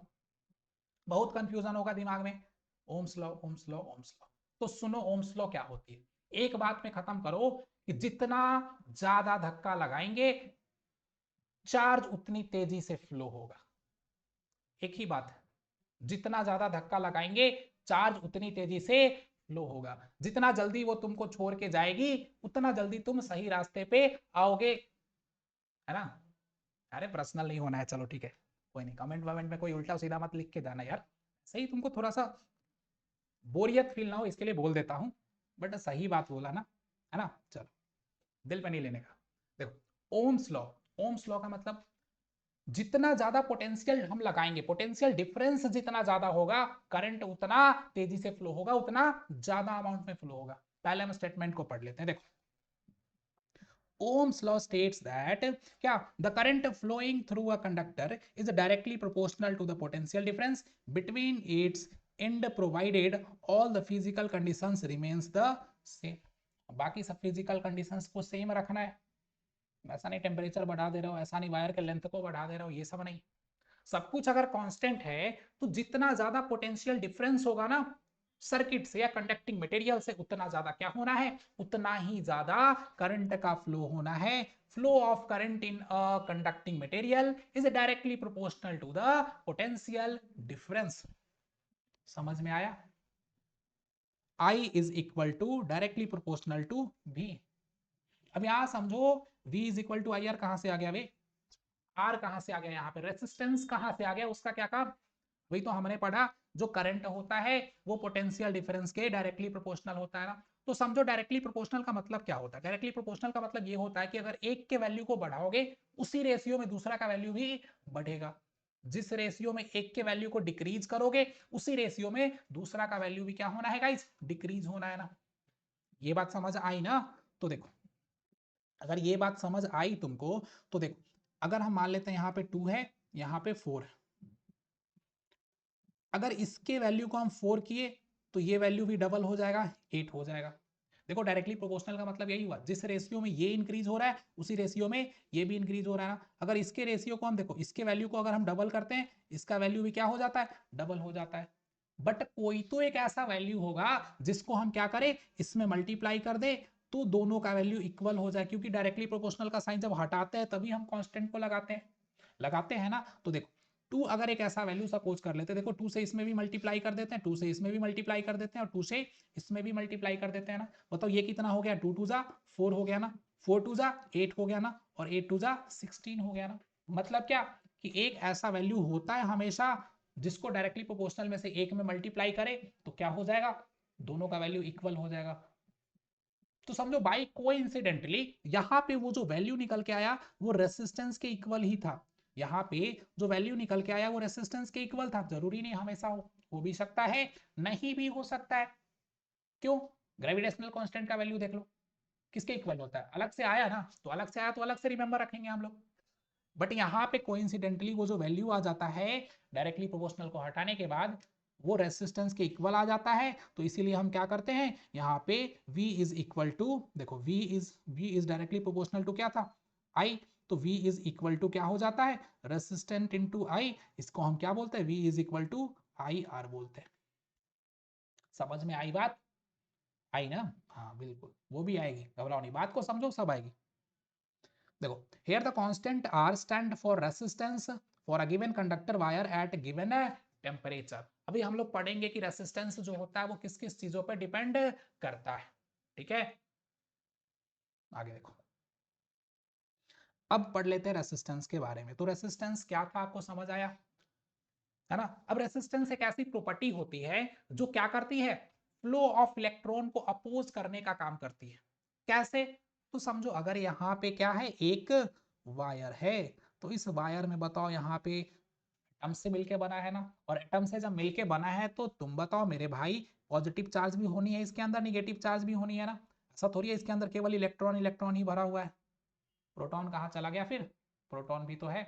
बहुत कंफ्यूजन होगा दिमाग में। Ohm's law Ohm's law Ohm's law, तो सुनो ओम्स लॉ क्या होती है। एक बात में खत्म करो कि जितना ज्यादा धक्का लगाएंगे चार्ज उतनी तेजी से फ्लो होगा। एक ही बात है, जितना ज्यादा धक्का लगाएंगे चार्ज उतनी तेजी से फ्लो होगा, जितना जल्दी वो तुमको छोड़ के जाएगी उतना जल्दी तुम सही रास्ते पे आओगे, है ना। अरे पर्सनल नहीं होना है, चलो ठीक है, कोई नहीं, कमेंट वमेंट में कोई उल्टा सीधा मत लिख के जाना यार, सही तुमको थोड़ा सा बोरियत फील ना हो इसके लिए बोल देता हूँ, बट सही बात बोला ना, है ना। चलो, दिल पे नहीं लेने का। देखो ओम्स लॉ, ओम्स लॉ का मतलब जितना ज्यादा पोटेंशियल हम लगाएंगे, पोटेंशियल डिफरेंस जितना ज्यादा होगा, करंट उतना तेजी से फ्लो होगा, उतना ज्यादा अमाउंट में फ्लो होगा। पहले हम स्टेटमेंट को पढ़ लेते हैं। देखो Ohm's law states that क्या the current flowing through a conductor is directly proportional to the potential difference between its end provided all the physical conditions remains the same। बाकी सब फिजिकल कंडीशंस को same रखना है, ऐसा नहीं temperature बढ़ा दे रहे हो, ऐसा नहीं वायर के लेंथ को बढ़ा दे रहे हो, ये सब नहीं। सब कुछ अगर कांस्टेंट है तो जितना ज्यादा पोटेंशियल डिफरेंस होगा ना सर्किट से या कंडक्टिंग मटेरियल से, उतना ज्यादा क्या होना है, उतना ही ज्यादा करंट का फ्लो होना है। Flow of current in a conducting material is directly proportional to the potential difference. समझ में आया? I is equal to directly proportional to V। अब यहां समझो V is equal to I R कहां से आ गया? वे आर कहां से आ गया? यहाँ पे रेसिस्टेंस कहां से आ गया? उसका क्या काम? वही तो हमने पढ़ा, जो करंट होता है वो पोटेंशियल डिफरेंस के डायरेक्टली प्रोपोर्शनल होता है ना। तो समझो डायरेक्टली प्रोपोर्शनल का मतलब क्या होता है? डायरेक्टली प्रोपोर्शनल का मतलब ये होता है कि अगर एक के वैल्यू को बढ़ाओगे उसी रेशियो में दूसरा का वैल्यू भी बढ़ेगा, जिस रेशियो में एक के वैल्यू को डिक्रीज करोगे उसी रेशियो में दूसरा का वैल्यू भी क्या होना है गाइस? डिक्रीज होना है ना। ये बात समझ आई ना? तो देखो, अगर ये बात समझ आई तुमको तो देखो, अगर हम मान लेते हैं यहाँ पे 2 है, यहाँ पे 4 है, अगर इसके वैल्यू को हम 4 किए तो ये वैल्यू भी डबल हो जाएगा, 8 हो जाएगा। देखो डायरेक्टली प्रोपोर्शनल का मतलब यही हुआ, जिस रेशियो में ये इंक्रीज हो रहा है उसी रेशियो में ये भी इंक्रीज हो रहा है ना। अगर इसके रेशियो को हम देखो, इसके वैल्यू को अगर हम डबल करते हैं, इसका वैल्यू भी क्या हो जाता है? डबल हो जाता है। बट कोई तो एक ऐसा वैल्यू होगा जिसको हम क्या करें, इसमें मल्टीप्लाई कर दे तो दोनों का वैल्यू इक्वल हो जाए, क्योंकि डायरेक्टली प्रोपोर्शनल का साइन जब हटाते हैं तभी हम कांस्टेंट को लगाते हैं ना। तो देखो 2 अगर एक ऐसा वैल्यू सपोज कर लेते हैं, देखो 2 से इसमें भी मल्टीप्लाई कर देते हैं, 2 से इसमें भी मल्टीप्लाई कर देते हैं और 2 से इसमें भी मल्टीप्लाई कर देते हैं ना। बताओ ये कितना हो गया? 2 2 जा 4 हो गया ना, 4 2 जा 8 हो गया ना, और 8 2 जा 16 हो गया ना। मतलब क्या कि एक ऐसा वैल्यू होता है हमेशा जिसको डायरेक्टली प्रोपोर्शनल में से एक में मल्टीप्लाई करे तो क्या हो जाएगा? दोनों का वैल्यू इक्वल हो जाएगा। तो समझो बाई कोइंसिडेंटली यहाँ पे वो जो वैल्यू निकल के आया वो रेसिस्टेंस के इक्वल ही था। यहाँ पे जो वैल्यू निकल के आया वो रेसिस्टेंस के इक्वल था। जरूरी नहीं हमेशा हो भी सकता है, नहीं भी हो सकता है। क्यों? ग्रेविटेशनल कांस्टेंट का वैल्यू देख लो, किसके इक्वल होता है? अलग से आया ना, तो अलग से आया तो अलग से रिमेंबर रखेंगे हम लोग। बट यहाँ पे कोइंसिडेंटली वो जो वैल्यू आ जाता है डायरेक्टली प्रोपोर्शनल को हटाने के बाद, वो रेसिस्टेंस के इक्वल आ जाता है। तो इसीलिए हम क्या करते हैं यहाँ पे V इज इक्वल टू, देखो V is directly proportional to क्या था? I। तो V इज इक्वल टू क्या हो जाता है? Resistant into I। इसको हम क्या बोलते हैं? V is equal to IR बोलते हैं। समझ में आई बात? आई ना? हाँ बिल्कुल, वो भी आएगी, घबराओ नहीं, बात को समझो, सब आएगी। देखो here the constant R stand for resistance for a given conductor wire at given temperature। अभी हम लोग पढ़ेंगे कि रेसिस्टेंस जो होता है वो किस किस चीजों पर डिपेंड करता है, ठीक है। आगे देखो, अब पढ़ लेते हैं रेसिस्टेंस के बारे में। तो रेसिस्टेंस क्या था आपको समझ आया, है ना। अब रेसिस्टेंस एक ऐसी प्रॉपर्टी होती है जो क्या करती है? फ्लो ऑफ इलेक्ट्रॉन को अपोज करने का काम करती है। कैसे? तो समझो अगर यहाँ पे क्या है, एक वायर है, तो इस वायर में बताओ यहाँ पे एटम से मिलके बना है ना, और एटम से जब मिलके बना है तो तुम बताओ मेरे भाई, पॉजिटिव चार्ज भी होनी है इसके अंदर, निगेटिव चार्ज भी होनी है ना। ऐसा थोड़ी है इसके अंदर केवल इलेक्ट्रॉन इलेक्ट्रॉन ही भरा हुआ है, प्रोटॉन कहाँ चला गया फिर? प्रोटॉन भी तो है।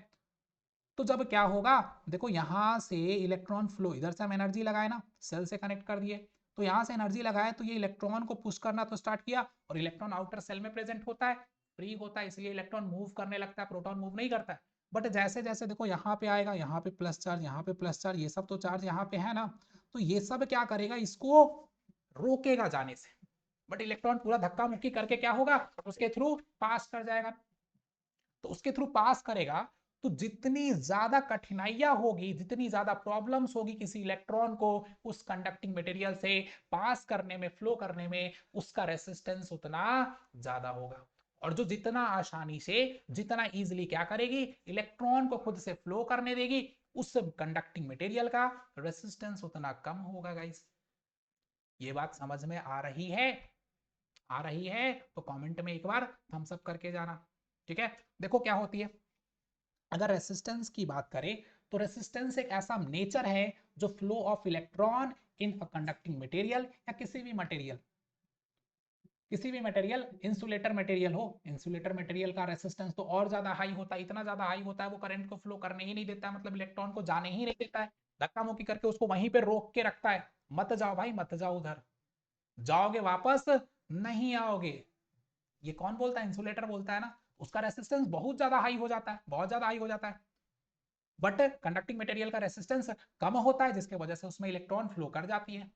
तो जब क्या होगा, देखो यहां से इलेक्ट्रॉन फ्लो, इधर से हम एनर्जी लगाए ना, सेल से कनेक्ट कर दिए, तो यहां से एनर्जी लगाए तो ये इलेक्ट्रॉन को पुश करना तो स्टार्ट किया, और इलेक्ट्रॉन आउटर सेल में प्रेजेंट होता है, फ्री होता है, इसलिए इलेक्ट्रॉन मूव करने लगता है, प्रोटॉन मूव नहीं करता है। बट जैसे जैसे देखो यहाँ पे आएगा, यहाँ पे प्लस चार्ज, यहाँ पे प्लस चार्ज, ये सब तो चार्ज यहाँ पे है ना, तो ये सब क्या करेगा, इसको रोकेगा जाने से। बट इलेक्ट्रॉन पूरा धक्का मुक्की करके क्या होगा, उसके थ्रू पास कर जाएगा। तो उसके थ्रू पास करेगा तो जितनी ज्यादा कठिनाइयां होगी, जितनी ज्यादा प्रॉब्लम्स होगी किसी इलेक्ट्रॉन को उस कंडक्टिंग मटेरियल से पास करने में, फ्लो करने में, उसका रेसिस्टेंस उतना ज्यादा होगा। और जो जितना आसानी से, जितना इजीली क्या करेगी, इलेक्ट्रॉन को खुद से फ्लो करने देगी, उस कंडक्टिंग मटेरियल का रेसिस्टेंस उतना कम होगा गाइस। ये बात समझ में आ रही है? आ रही है तो कमेंट में एक बार थम्स अप करके जाना। ठीक है, देखो क्या होती है, अगर रेसिस्टेंस की बात करें तो रेसिस्टेंस एक ऐसा नेचर है जो flow of electron in a conducting material, या किसी भी मटेरियल, किसी भी मटेरियल, इंसुलेटर मटेरियल हो, इंसुलेटर मटेरियल का रेसिस्टेंस तो और ज्यादा हाई होता है, इतना ज्यादा हाई होता है वो करंट को फ्लो करने ही नहीं देता है, मतलब इलेक्ट्रॉन को जाने ही नहीं देता है, धक्का मुक्की करके उसको वहीं पे रोक के रखता है, मत जाओ भाई, मत जाओ उधर, जाओगे वापस नहीं आओगे। ये कौन बोलता है? इंसुलेटर बोलता है ना। उसका रेसिस्टेंस बहुत ज्यादा हाई हो जाता है, बहुत ज्यादा हाई हो जाता है, बट कंडक्टिंग मटेरियल का रेसिस्टेंस कम होता है, जिसके वजह से उसमें इलेक्ट्रॉन फ्लो कर जाती है,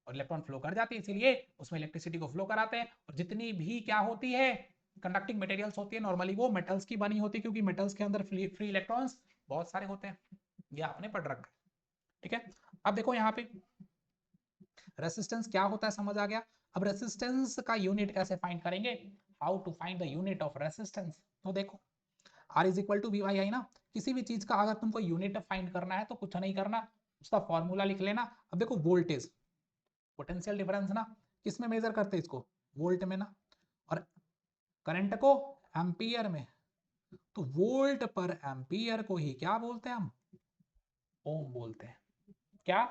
और इलेक्ट्रॉन फ्लो कर जाती है इसीलिए उसमें इलेक्ट्रिसिटी को फ्लो कराते हैं। और जितनी भी क्या होती है कंडक्टिंग मटेरियल्स होती है, नॉर्मली वो मेटल्स की बनी होती है, क्योंकि मेटल्स के अंदर फ्री इलेक्ट्रॉन्स बहुत सारे होते हैं, ये आपने पढ़ रखा है। ठीक है, अब देखो यहाँ पे रेसिस्टेंस क्या होता है समझ आ गया। अब रेसिस्टेंस का यूनिट कैसे फाइंड करेंगे, how to find the unit of resistance. तो देखो R is equal to V by I ना, किसी भी चीज का अगर तुमको यूनिट फाइंड करना है तो कुछ नहीं करना, उसका फॉर्मूला लिख लेना। अब देखो वोल्टेज, पोटेंशियल डिफरेंस ना, किस में मेजर करते हैं इसको, वोल्ट में ना, और करंट को एम्पियर में, तो वोल्ट पर एम्पियर को ही क्या बोलते हैं हम, ओम बोलते हैं। क्या?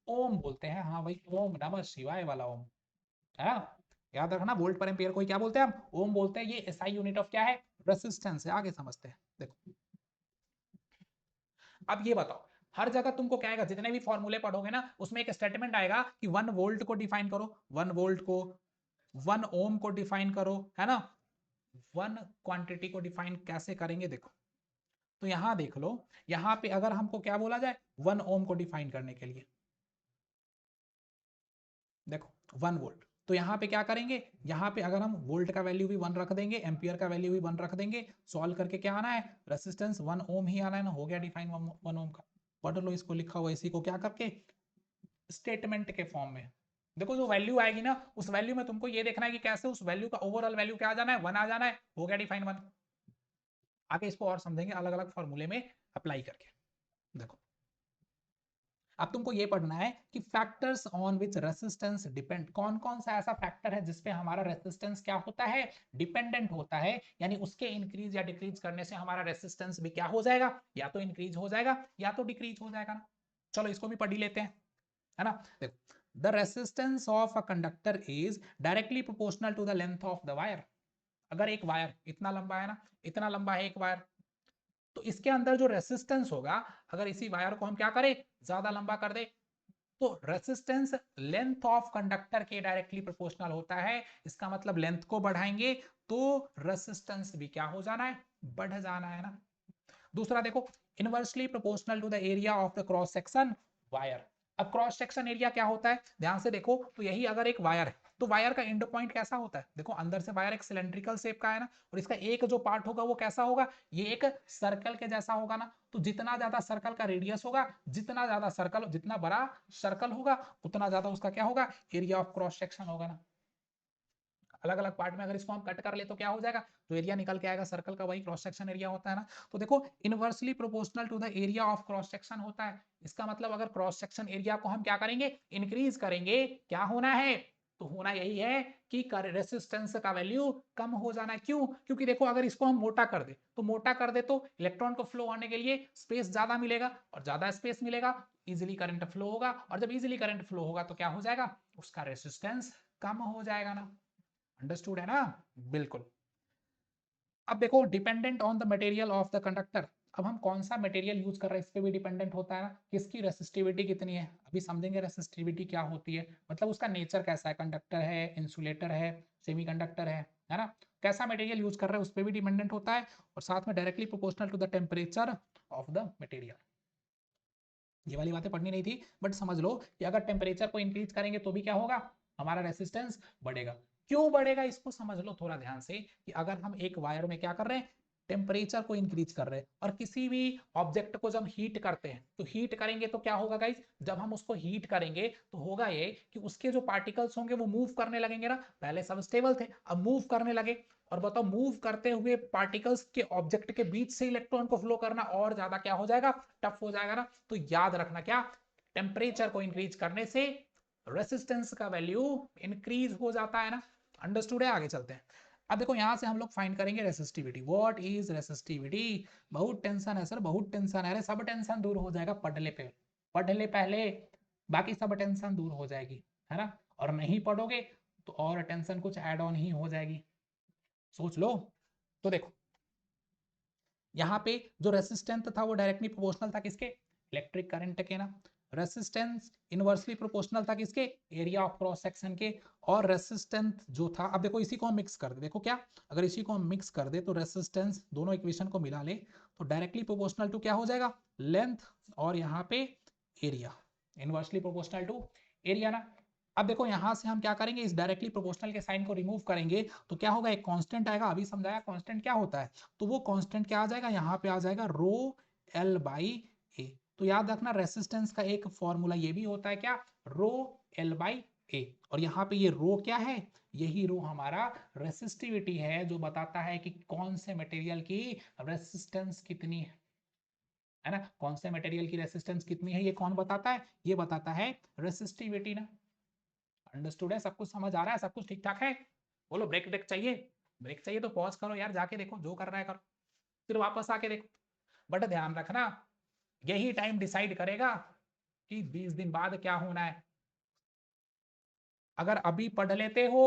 ओम बोलते हैं, हाँ भाई, ओम नमः शिवाय वाला ओम है। याद रखना, वोल्ट पर एम्पियर को ही क्या बोलते हैं हम, ओम बोलते हैं। ये एसआई यूनिट ऑफ क्या है, रेसिस्टेंस है। आगे समझते हैं, देखो अब ये बताओ, हर जगह तुमको क्या आएगा, जितने भी फॉर्मूले पढ़ोगे ना उसमें एक स्टेटमेंट आएगा कि 1 वोल्ट को डिफाइन करो, 1 वोल्ट को, 1 ओम को डिफाइन करो, है ना। 1 क्वांटिटी को डिफाइन कैसे करेंगे देखो, तो यहां देख लो, यहां पे अगर हमको क्या बोला जाए 1 ओम को डिफाइन करने के लिए, देखो 1 वोल्ट, तो यहाँ पे क्या करेंगे, यहाँ पे अगर हम वोल्ट का वैल्यू भी 1 रख देंगे, एम्पियर का वैल्यू भी 1 रख देंगे, सॉल्व करके क्या आना है, रेसिस्टेंस 1 ओम ही आना है ना, हो गया डिफाइन 1 ओम का। पढ़ लो इसको, लिखा हुआ इसी को क्या करके, स्टेटमेंट के फॉर्म में। देखो जो वैल्यू आएगी ना, उस वैल्यू में तुमको ये देखना है कि कैसे उस वैल्यू का ओवरऑल वैल्यू क्या आ जाना है, 1 आ जाना है, हो गया डिफाइन 1। आगे इसको और समझेंगे अलग अलग फॉर्मूले में अप्लाई करके। देखो अब तुमको ये पढ़ना है कि factors on which resistance depend, कौन कौन सा ऐसा फैक्टर है जिसपे हमारा रेसिस्टेंस क्या होता है, डिपेंडेंट होता है, यानी उसके इंक्रीज या डिक्रीज करने से हमारा रेसिस्टेंस भी क्या हो जाएगा, या तो इंक्रीज हो जाएगा या तो डिक्रीज हो जाएगा ना। चलो इसको भी पढ़ ही लेते हैं, है ना। देखो the resistance of a conductor is directly proportional to the length of the wire. अगर एक वायर इतना लंबा है ना, इतना लंबा है एक वायर, तो इसके अंदर जो रेसिस्टेंस होगा, अगर इसी वायर को हम क्या करें, ज्यादा लंबा कर दे, तो रेसिस्टेंस लेंथ ऑफ कंडक्टर के डायरेक्टली प्रोपोर्शनल होता है। इसका मतलब लेंथ को बढ़ाएंगे तो रेसिस्टेंस भी क्या हो जाना है, बढ़ जाना है ना। दूसरा देखो, inversely proportional to the area of the cross section wire. अब क्रॉस सेक्शन एरिया क्या होता है, ध्यान से देखो, तो यही अगर एक वायर है तो वायर का एंड पॉइंट कैसा होता है, देखो अंदर से वायर एक सिलेंड्रिकल शेप का है ना, और इसका एक जो पार्ट होगा वो कैसा होगा, ये एक सर्कल के जैसा होगा ना। तो जितना ज्यादा सर्कल का रेडियस होगा, जितना ज्यादा सर्कल, जितना बड़ा सर्कल होगा, उतना ज्यादा उसका क्या होगा, एरिया ऑफ क्रॉस सेक्शन होगा ना। अलग अलग पार्ट में अगर इसको हम कट कर ले तो क्या हो जाएगा, जो एरिया निकल के आएगा सर्कल का, वही क्रॉस सेक्शन एरिया होता है ना। तो देखो inversely proportional to the area of cross section होता है। इसका मतलब अगर क्रॉस सेक्शन एरिया को हम क्या करेंगे, इंक्रीज करेंगे, क्या होना है, तो होना यही है कि रेसिस्टेंस का वैल्यू कम हो जाना है। क्यों? क्योंकि देखो अगर इसको हम मोटा कर दे, तो मोटा कर दे तो इलेक्ट्रॉन को फ्लो होने के लिए स्पेस ज्यादा मिलेगा, और ज्यादा स्पेस मिलेगा इजिली करंट फ्लो होगा, और जब इजिली करंट फ्लो होगा तो क्या हो जाएगा, उसका रेसिस्टेंस कम हो जाएगा ना। अंडरस्टूड है ना, बिल्कुल। अब देखो dependent on the material of the conductor, अब हम कौन सा मटेरियल यूज कर रहे हैं इस पे भी डिपेंडेंट होता है ना, किसकी रेसिस्टिविटी कितनी है। अभी समझेंगे रेसिस्टिविटी क्या होती है, मतलब उसका नेचर कैसा है, कंडक्टर है, इंसुलेटर है, सेमीकंडक्टर है ना, कैसा मटेरियल यूज कर रहे हैं उस पर भी डिपेंडेंट होता है, और साथ में directly proportional to the temperature of the material. ये वाली बातें पढ़नी नहीं थी, बट समझ लो कि अगर टेम्परेचर को इंक्रीज करेंगे तो भी क्या होगा, हमारा रेसिस्टेंस बढ़ेगा। क्यों बढ़ेगा इसको समझ लो थोड़ा ध्यान से, कि अगर हम एक वायर में क्या कर रहे हैं, टेम्परेचर को इंक्रीज कर रहे हैं। और किसी भी ऑब्जेक्ट को जब हीट करते हैं तो हीट करेंगे तो क्या होगा गाइज, जब हम उसको हीट करेंगे तो होगा ये कि उसके जो पार्टिकल्स होंगे वो मूव करने लगेंगे ना। पहले सब स्टेबल थे, अब मूव करने लगे। और बताओ मूव करते हुए पार्टिकल्स के ऑब्जेक्ट के बीच से इलेक्ट्रॉन को फ्लो करना और ज्यादा क्या हो जाएगा, टफ हो जाएगा ना। तो याद रखना क्या, टेम्परेचर को इंक्रीज करने से रेसिस्टेंस का वैल्यू इंक्रीज हो जाता है ना। अंडरस्टूड है, आगे चलते हैं। अब देखो यहां से हम लोग फाइंड करेंगे रेसिस्टिविटी। What is resistivity? बहुत टेंशन है सर, बहुत टेंशन है। अरे सब टेंशन दूर हो जाएगा, पढ़ ले पे, पढ़ ले पहले, बाकी सब टेंशन दूर हो जाएगी, है ना। और नहीं पढ़ोगे तो और टेंशन कुछ ऐड ऑन ही हो जाएगी, सोच लो। तो देखो यहाँ पे जो रेसिस्टेंस था वो डायरेक्टली प्रोपोर्शनल था किसके, इलेक्ट्रिक करंट के ना। रेसिस्टेंस इनवर्सली प्रोपोर्शनल था किसके, एरिया ऑफ क्रॉस सेक्शन के। और रेसिस्टेंस जो था, अब देखो इसी को हम मिक्स कर दे, देखो क्या, अगर इसी को हम मिक्स कर दे तो रेसिस्टेंस, दोनों इक्वेशन को मिला ले तो डायरेक्टली प्रोपोर्शनल टू क्या हो जाएगा, लेंथ, और यहाँ पे area, inversely proportional to area ना। अब देखो यहां से हम क्या करेंगे, इस डायरेक्टली प्रोपोर्शनल के साइन को रिमूव करेंगे तो क्या होगा, एक कांस्टेंट आएगा। अभी समझाया कांस्टेंट क्या होता है, तो वो कांस्टेंट क्या आ जाएगा, यहाँ पे आ जाएगा रो एल बाई ए। तो याद रखना रेसिस्टेंस का एक फॉर्मूला ये भी होता है क्या, रो एल बाई ए। और यहाँ पे ये रो क्या है, यही रो हमारा रेसिस्टिविटी है, जो बताता है कि कौन से मटेरियल की रेसिस्टेंस कितनी है ना, कौन से मटेरियल की रेसिस्टेंस कितनी है, ये कौन बताता है, ये बताता है रेसिस्टिविटी ना। अंडरस्टूड है, सब कुछ समझ आ रहा है, सब कुछ ठीक ठाक है। बोलो ब्रेक ब्रेक चाहिए, ब्रेक चाहिए तो पॉज करो यार, जाके देखो जो कर रहा है करो, फिर वापस आके देखो। बट ध्यान रखना यही टाइम डिसाइड करेगा कि 20 दिन बाद क्या होना है। अगर अभी पढ़ लेते हो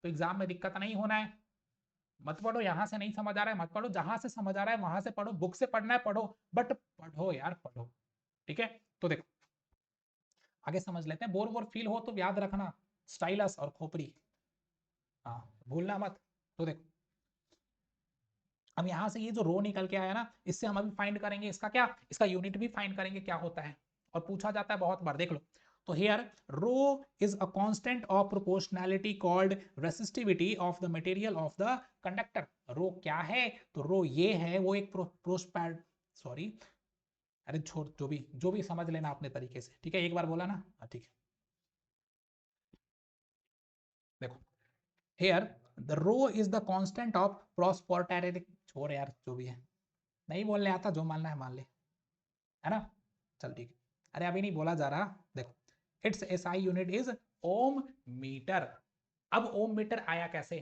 तो एग्जाम में दिक्कत नहीं होना है। मत पढ़ो, यहां से नहीं समझ आ रहा है मत पढ़ो, जहां से समझ आ रहा है वहां से पढ़ो, बुक से पढ़ना है पढ़ो, बट पढ़ो यार पढ़ो। ठीक है, तो देखो आगे समझ लेते हैं। बोर बोर फील हो तो याद रखना स्टाइलस और खोपड़ी, हाँ भूलना मत। तो देखो अब यहां से ये जो रो निकल के आया ना, इससे हम अभी फाइंड करेंगे इसका क्या, इसका यूनिट भी फाइंड करेंगे क्या होता है, और पूछा जाता है बहुत बार, देख लो। तो here rho is a constant of proportionality called resistivity of the material of the conductor. Rho क्या है, तो रो ये है, वो एक प्रोस्पैड, सॉरी, अरे छोड़, जो भी समझ लेना अपने तरीके से, ठीक है, एक बार बोला ना, ठीक है। देखो here the rho is the constant of prosperity, छोड़ यार जो भी है, नहीं बोलने आता, जो मानना है मान ले, है ना। चल ठीक है, अरे अभी नहीं बोला जा रहा। देखो its SI unit is ohm metre. अब ओम मीटर आया कैसे,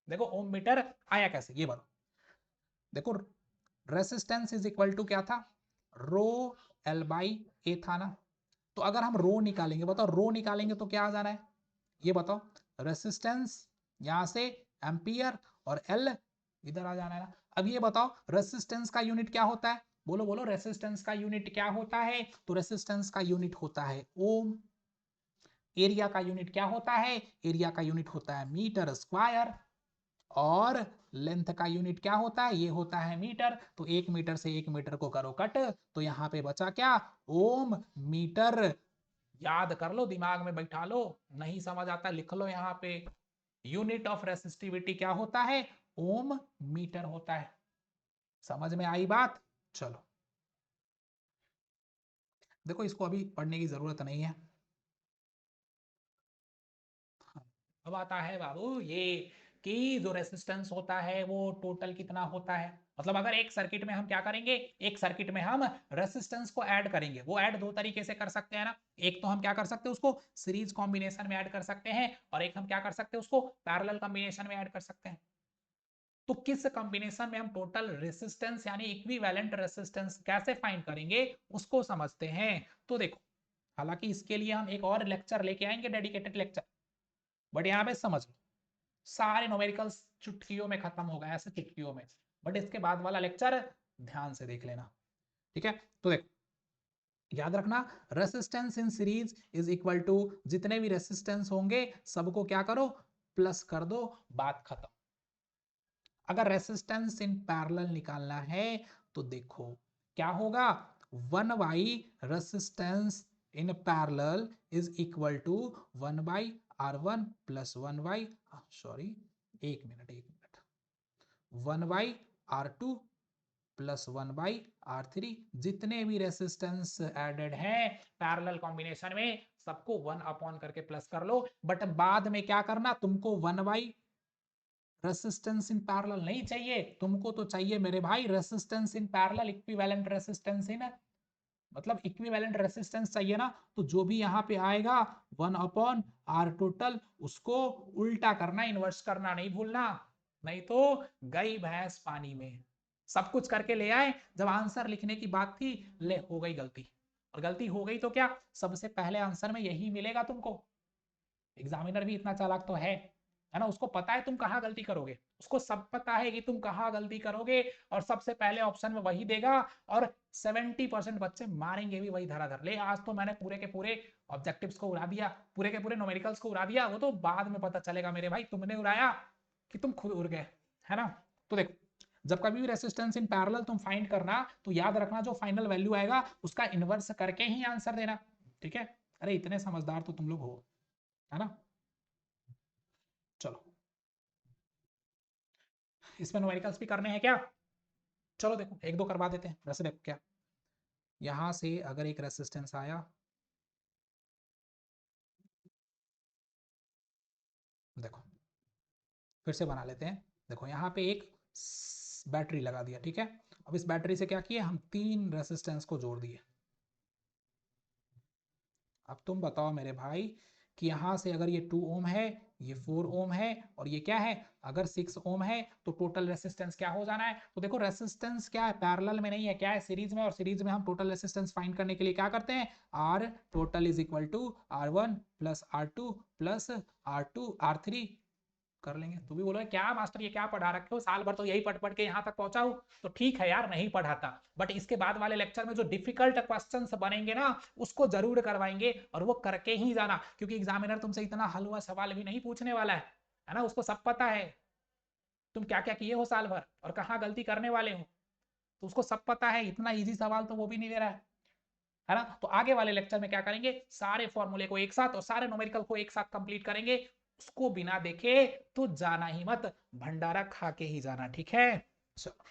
देखो ओम मीटर आया कैसे ये बताओ। देखो रेसिस्टेंस इज इक्वल टू क्या था, रो एल बाई ए था ना। तो अगर हम रो निकालेंगे, बताओ रो निकालेंगे तो क्या आ जाना है, ये बताओ, रेसिस्टेंस यहां से एम्पियर और एल इधर आ जाना है ना। अब ये बताओ रेसिस्टेंस का यूनिट क्या होता है, बोलो बोलो, रेसिस्टेंस का यूनिट क्या होता है, तो रेसिस्टेंस का यूनिट होता है ओम। एरिया का यूनिट क्या होता है, एरिया का यूनिट होता है मीटर स्क्वायर। और लेंथ का यूनिट क्या होता है, ये होता है मीटर। तो 1 मीटर से 1 मीटर को करो कट, तो यहाँ पे बचा क्या, ओम मीटर। याद कर लो, दिमाग में बैठा लो, नहीं समझ आता लिख लो यहाँ पे, यूनिट ऑफ रेसिस्टिविटी क्या होता है, ओम मीटर होता है। समझ में आई बात, चलो देखो इसको अभी पढ़ने की जरूरत नहीं है। अब आता है बाबू ये कि जो रेसिस्टेंस होता है वो टोटल कितना होता है। मतलब अगर एक सर्किट में हम क्या करेंगे, एक सर्किट में हम रेसिस्टेंस को ऐड करेंगे, वो ऐड दो तरीके से कर सकते हैं ना। एक तो हम क्या कर सकते हैं, उसको सीरीज कॉम्बिनेशन में ऐड कर सकते हैं, और एक हम क्या कर सकते हैं, उसको पैरेलल कॉम्बिनेशन में ऐड कर सकते हैं। तो किस कॉम्बिनेशन में हम टोटल रेसिस्टेंस यानी इक्विवेलेंट रेसिस्टेंस कैसे फाइंड करेंगे, उसको समझते हैं। तो देखो हालांकि इसके लिए हम एक और लेक्चर लेके आएंगे, डेडिकेटेड लेक्चर, बट यहाँ पे समझ लो सारे न्यूमेरिकल्स चुटकियों में खत्म हो गए, ऐसे चुटकियों में। बट इसके बाद वाला लेक्चर ध्यान से देख लेना, ठीक है। तो देखो याद रखना resistance in series is equal to, जितने भी रेसिस्टेंस होंगे सबको क्या करो, प्लस कर दो, बात खत्म। अगर रेसिस्टेंस इन पैरेलल निकालना है तो देखो क्या होगा, 1 by resistance in parallel is equal to 1 by R1 plus 1 by, sorry 1 minute 1/R2 plus 1/R3। जितने भी रेसिस्टेंस एडेड हैं पैरेलल कॉम्बिनेशन में सबको 1 अपॉन करके प्लस कर लो। बट बाद में क्या करना, तुमको 1 रेसिस्टेंस इन पैरेलल नहीं चाहिए, तुमको तो चाहिए मेरे भाई resistance in parallel, equivalent resistance इन, मतलब इक्विवेलेंट रेसिस्टेंस चाहिए ना। तो जो भी यहाँ पे आएगा 1/R टोटल, उसको उल्टा करना, इन्वर्स करना नहीं भूलना, नहीं तो गई भैंस पानी में। सब कुछ करके ले आए, जब आंसर लिखने की बात थी ले हो गई गलती। और गलती हो गई तो क्या, सबसे पहले आंसर में यही मिलेगा तुमको। एग्जामिनर भी इतना चालाक तो है ना, उसको पता है तुम कहाँ गलती करोगे, उसको सब पता है कि तुम कहाँ गलती करोगे, और सबसे पहले ऑप्शन में वही देगा। और 70% बच्चे मारेंगे भी वही धराधर। ले आज तो मैंने पूरे के पूरे ऑब्जेक्टिव्स को उड़ा दिया, पूरे के पूरे न्यूमेरिकल्स को उड़ा दिया, वो तो बाद में पता चलेगा मेरे भाई तुमने उड़ाया कि तुम खुद उड़ गए, है ना। तो देखो, जब कभी भी रेसिस्टेंस इन पैरेलल तुम फाइंड करना तो याद रखना जो फाइनल वैल्यू आएगा उसका इनवर्स करके ही आंसर देना, ठीक है। अरे इतने समझदार तो तुम लोग हो, है ना। चलो, इसमें न्यूमेरिकल्स भी करने हैं क्या, चलो देखो एक दो करवा देते हैं। वैसे देखो क्या, यहां से अगर एक रेसिस्टेंस आया, देखो फिर से बना लेते हैं। देखो यहाँ पे एक बैटरी लगा दिया, ठीक है। अब इस बैटरी से क्या किया, हम 3 रेसिस्टेंस को जोड़ दिए। अब तुम बताओ मेरे भाई कि यहां से अगर ये 2 ओम है, ये 4 ओम है, और ये क्या है, अगर 6 ओम है, तो टोटल रेसिस्टेंस क्या हो जाना है। तो देखो रेसिस्टेंस क्या है, पैरेलल में नहीं है, क्या है, सीरीज में। और सीरीज में हम टोटल रेसिस्टेंस फाइंड करने के लिए क्या करते हैं, R total is equal to R1 plus R2 plus R2 R3 कर लेंगे। तू भी बोलो क्या मास्टर ये क्या पढ़ा रखे हो, साल भर तो यही पढ़ पढ़ के यहाँ तक पहुंचा हूं। तो ठीक है यार, नहीं पढ़ाता, बट इसके बाद वाले लेक्चर में जो डिफिकल्ट क्वेश्चंस बनेंगे ना उसको जरूर करवाएंगे, और वो करके ही जाना, क्योंकि एग्जामिनर तुमसे इतना हलवा सवाल भी नहीं पूछने वाला है ना। उसको सब पता है तुम क्या क्या किए हो साल भर और कहाँ गलती करने वाले हो, तो उसको सब पता है। इतना इजी सवाल तो वो भी नहीं दे रहा है ना। तो आगे वाले लेक्चर में क्या करेंगे, सारे फॉर्मूले को एक साथ और सारे न्यूमेरिकल को एक साथ कंप्लीट करेंगे। उसको बिना देखे तो जाना ही मत, भंडारा खा के ही जाना, ठीक है। चलो,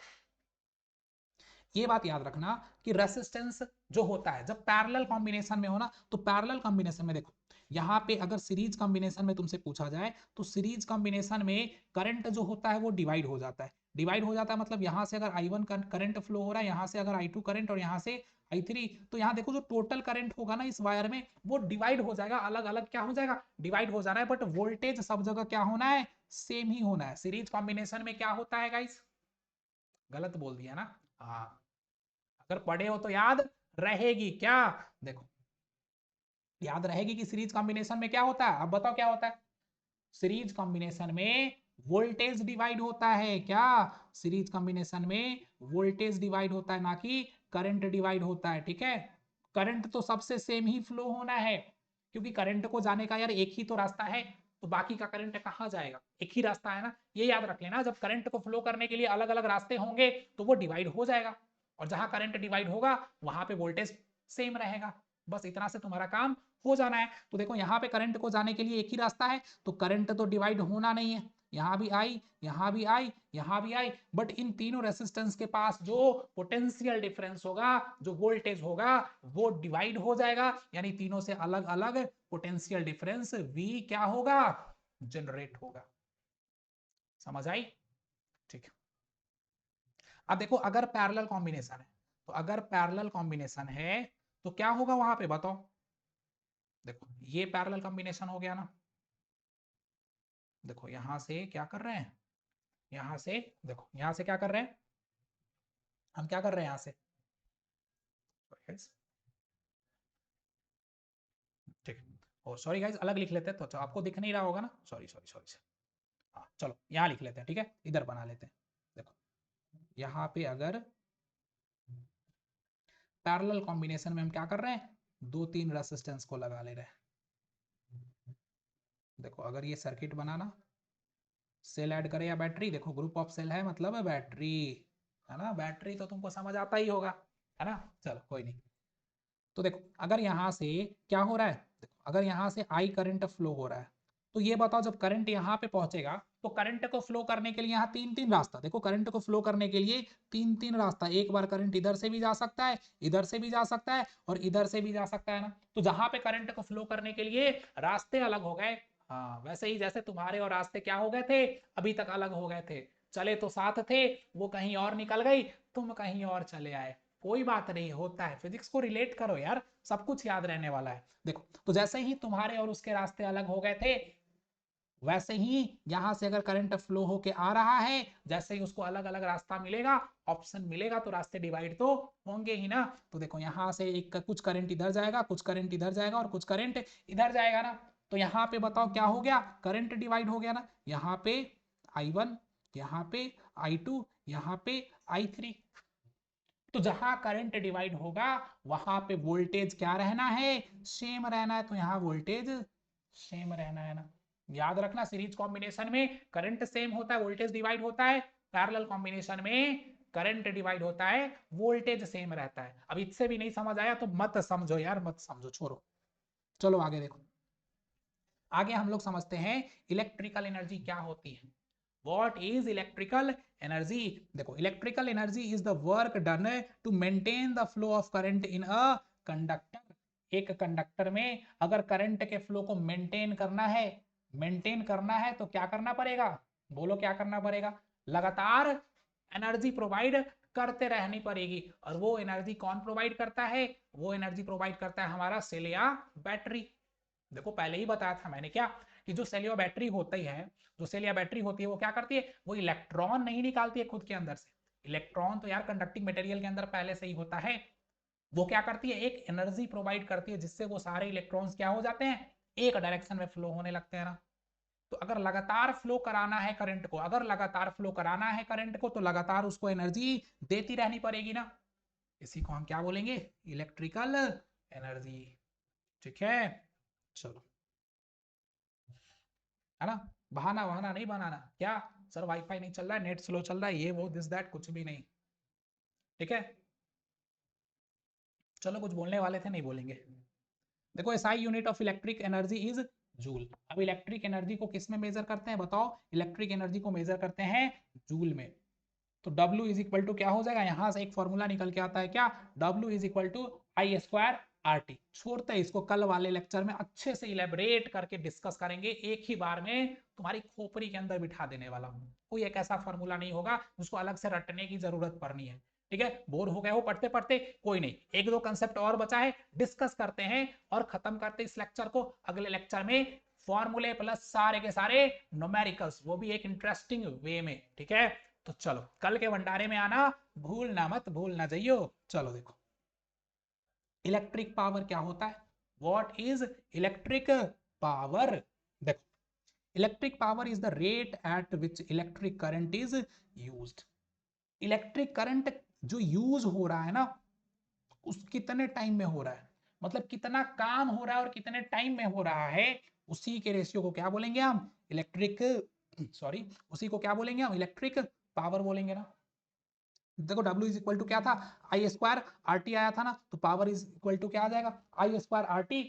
ये बात याद रखना कि रेसिस्टेंस जो होता है जब पैरेलल कॉम्बिनेशन में हो ना, तो पैरेलल कॉम्बिनेशन में देखो, यहाँ पे अगर सीरीज कॉम्बिनेशन में तुमसे पूछा जाए तो सीरीज कॉम्बिनेशन में करंट जो होता है वो डिवाइड हो जाता है। डिवाइड हो जाता है मतलब यहाँ से अगर I1 करंट फ्लो हो रहा है, यहाँ से अगर I2 करंट, और यहाँ से I3, तो यहाँ देखो जो टोटल करंट होगा ना इस वायर में वो डिवाइड हो जाएगा, अलग अलग क्या हो जाएगा, डिवाइड हो जाना है। बट वोल्टेज सब जगह क्या होना है, सेम ही होना है। सीरीज कॉम्बिनेशन में क्या होता है गाइस, गलत बोल दिया ना, हाँ, अगर पढ़े हो तो याद रहेगी क्या। देखो याद रहेगी कि सीरीज कॉम्बिनेशन में क्या होता है, अब बताओ क्या होता है। सीरीज कॉम्बिनेशन में वोल्टेज डिवाइड होता है, क्या, सीरीज कॉम्बिनेशन में वोल्टेज डिवाइड होता है, ना कि करंट डिवाइड होता है, ठीक है। करंट तो सबसे सेम ही फ्लो होना है, क्योंकि करंट को जाने का यार एक ही तो रास्ता है, तो बाकी का करंट कहाँ जाएगा, एक ही रास्ता है ना। ये याद रख लेना, जब करंट को फ्लो करने के लिए अलग अलग रास्ते होंगे तो वो डिवाइड हो जाएगा, और जहां करंट डिवाइड होगा वहां पे वोल्टेज सेम रहेगा। बस इतना से तुम्हारा काम हो जाना है। तो देखो यहाँ पे करंट को जाने के लिए एक ही रास्ता है, तो करंट तो डिवाइड होना नहीं है, यहाँ भी आई, यहाँ भी आई, यहाँ भी आई, बट इन तीनों रेसिस्टेंस के पास जो पोटेंशियल डिफरेंस होगा, जो वोल्टेज होगा, वो डिवाइड हो जाएगा, यानी तीनों से अलग अलग पोटेंशियल डिफरेंस V क्या होगा, जनरेट होगा। समझ आई, ठीक है। अब देखो अगर पैरेलल कॉम्बिनेशन है, तो अगर पैरेलल कॉम्बिनेशन है तो क्या होगा वहां पे बताओ। देखो ये पैरेलल कॉम्बिनेशन हो गया ना, देखो यहां से क्या कर रहे हैं, यहां से देखो, यहां से क्या कर रहे हैं, हम क्या कर रहे हैं यहां से, ठीक है। ओ सॉरी गाइस, अलग लिख लेते हैं तो आपको दिख नहीं रहा होगा ना, सॉरी सॉरी सॉरी। हाँ चलो यहाँ लिख लेते हैं, ठीक है, इधर बना लेते हैं। देखो यहाँ पे अगर पैरेलल कॉम्बिनेशन में हम क्या कर रहे हैं, 2-3 रेसिस्टेंस को लगा ले रहे हैं। देखो अगर ये सर्किट बनाना, सेल ऐड करे या बैटरी, देखो ग्रुप ऑफ सेल है मतलब बैटरी, है ना, बैटरी तो तुमको समझ आता ही होगा, है ना। चलो कोई नहीं। तो देखो अगर यहाँ से क्या हो रहा है, देखो अगर यहाँ से आई करंट फ्लो हो रहा है, तो ये बताओ जब करंट यहाँ पे पहुंचेगा तो करंट को फ्लो करने के लिए यहाँ तीन तीन रास्ता, देखो करंट को फ्लो करने के लिए तीन तीन रास्ता, एक बार करंट इधर से भी जा सकता है, इधर से भी जा सकता है और इधर से भी जा सकता है ना। तो जहां पे करंट को फ्लो करने के लिए रास्ते अलग हो गए, हाँ वैसे ही जैसे तुम्हारे और रास्ते क्या हो गए थे, अभी तक अलग हो गए थे, चले तो साथ थे, वो कहीं और निकल गई, तुम कहीं और चले आए, कोई बात नहीं, होता है, फिजिक्स को रिलेट करो यार, सब कुछ याद रहने वाला है। देखो तो जैसे ही तुम्हारे और उसके रास्ते अलग हो गए थे, वैसे ही यहां से अगर करंट फ्लो होके आ रहा है, जैसे ही उसको अलग अलग रास्ता मिलेगा, ऑप्शन मिलेगा, तो रास्ते डिवाइड तो होंगे ही ना। तो देखो यहां से एक कुछ करंट इधर जाएगा, कुछ करंट इधर जाएगा और कुछ करंट इधर जाएगा ना। तो यहाँ पे बताओ क्या हो गया, करंट डिवाइड हो गया ना, यहाँ पे I1, यहाँ पे I2, यहाँ पे I3। तो जहां करंट डिवाइड होगा वहां पे वोल्टेज क्या रहना है, सेम रहना है, तो यहाँ वोल्टेज सेम रहना है ना। याद रखना सीरीज कॉम्बिनेशन में करंट सेम होता है, वोल्टेज डिवाइड होता है, पैरेलल कॉम्बिनेशन में करंट डिवाइड होता है, वोल्टेज सेम रहता है। अब इससे भी नहीं समझ आया तो मत समझो यार, मत समझो, छोड़ो। चलो आगे देखो, आगे हम लोग समझते हैं इलेक्ट्रिकल एनर्जी क्या होती है। What is electrical energy? देखो electrical energy is the work done to maintain the flow of current in a conductor. एक कंडक्टर में अगर करंट के फ्लो को मेंटेन करना है तो क्या करना पड़ेगा, बोलो क्या करना पड़ेगा, लगातार एनर्जी प्रोवाइड करते रहनी पड़ेगी। और वो एनर्जी कौन प्रोवाइड करता है, वो एनर्जी प्रोवाइड करता है हमारा सेल या बैटरी। देखो पहले ही बताया था मैंने क्या, कि जो सेल या बैटरी होती है, जो सेल या बैटरी होती है वो क्या करती है, वो इलेक्ट्रॉन नहीं निकालती है खुद के अंदर से। इलेक्ट्रॉन तो यार कंडक्टिंग मटेरियल के अंदर पहले से ही होता है। वो क्या करती है, एक एनर्जी प्रोवाइड करती है जिससे वो सारे इलेक्ट्रॉन्स क्या हो जाते हैं, एक डायरेक्शन में फ्लो होने लगते हैं ना। तो अगर लगातार फ्लो कराना है करंट को, अगर लगातार फ्लो कराना है करंट को, तो लगातार उसको एनर्जी देती रहनी पड़ेगी ना। इसी को हम क्या बोलेंगे, इलेक्ट्रिकल एनर्जी। ठीक है, चलो, है ना। बहाना वहाना नहीं बनाना, क्या सर वाईफाई नहीं चल रहा है, नेट स्लो चल रहा है, ये वो दिस दैट, कुछ भी नहीं। ठीक है, चलो कुछ बोलने वाले थे, नहीं बोलेंगे। देखो SI unit of electric energy is joule. अब इलेक्ट्रिक एनर्जी को किस में मेजर करते हैं, बताओ, इलेक्ट्रिक एनर्जी को मेजर करते हैं जूल में। तो W इज इक्वल टू क्या हो जाएगा, यहां से एक फॉर्मूला निकल के आता है क्या, W is equal to I square RT। छोड़ते हैं इसको, कल वाले लेक्चर में अच्छे से इलेबरेट करके डिस्कस करेंगे, एक ही बार में तुम्हारी खोपड़ी के अंदर बिठा देने वाला हूं। कोई एक ऐसा फॉर्मूला नहीं होगा जिसको अलग से रटने की जरूरत पड़नी है। ठीक है, बोर हो गए हो पढ़ते पढ़ते, कोई नहीं, एक दो कंसेप्ट और बचा है, डिस्कस करते हैं और खत्म करते इस लेक्चर को। अगले लेक्चर में फॉर्मूले प्लस सारे के सारे न्यूमेरिकल्स, वो भी एक इंटरेस्टिंग वे में। ठीक है, तो चलो कल के भंडारे में आना, भूलना मत, भूलना जाइयो। चलो देखो इलेक्ट्रिक पावर क्या होता है, व्हाट इज इलेक्ट्रिक पावर। देखो electric power is the rate at which electric current is used. Electric current जो यूज हो रहा है ना, उस कितने टाइम में हो रहा है, मतलब कितना काम हो रहा है और कितने टाइम में हो रहा है, उसी के रेशियो को क्या बोलेंगे हम, इलेक्ट्रिक, सॉरी, उसी को क्या बोलेंगे हम, इलेक्ट्रिक पावर बोलेंगे ना। देखो W इज इक्वल टू क्या था, आई स्क्वायर RT आया था ना, तो पावर इज इक्वल टू क्या आ जाएगा, आई स्क्वायर RT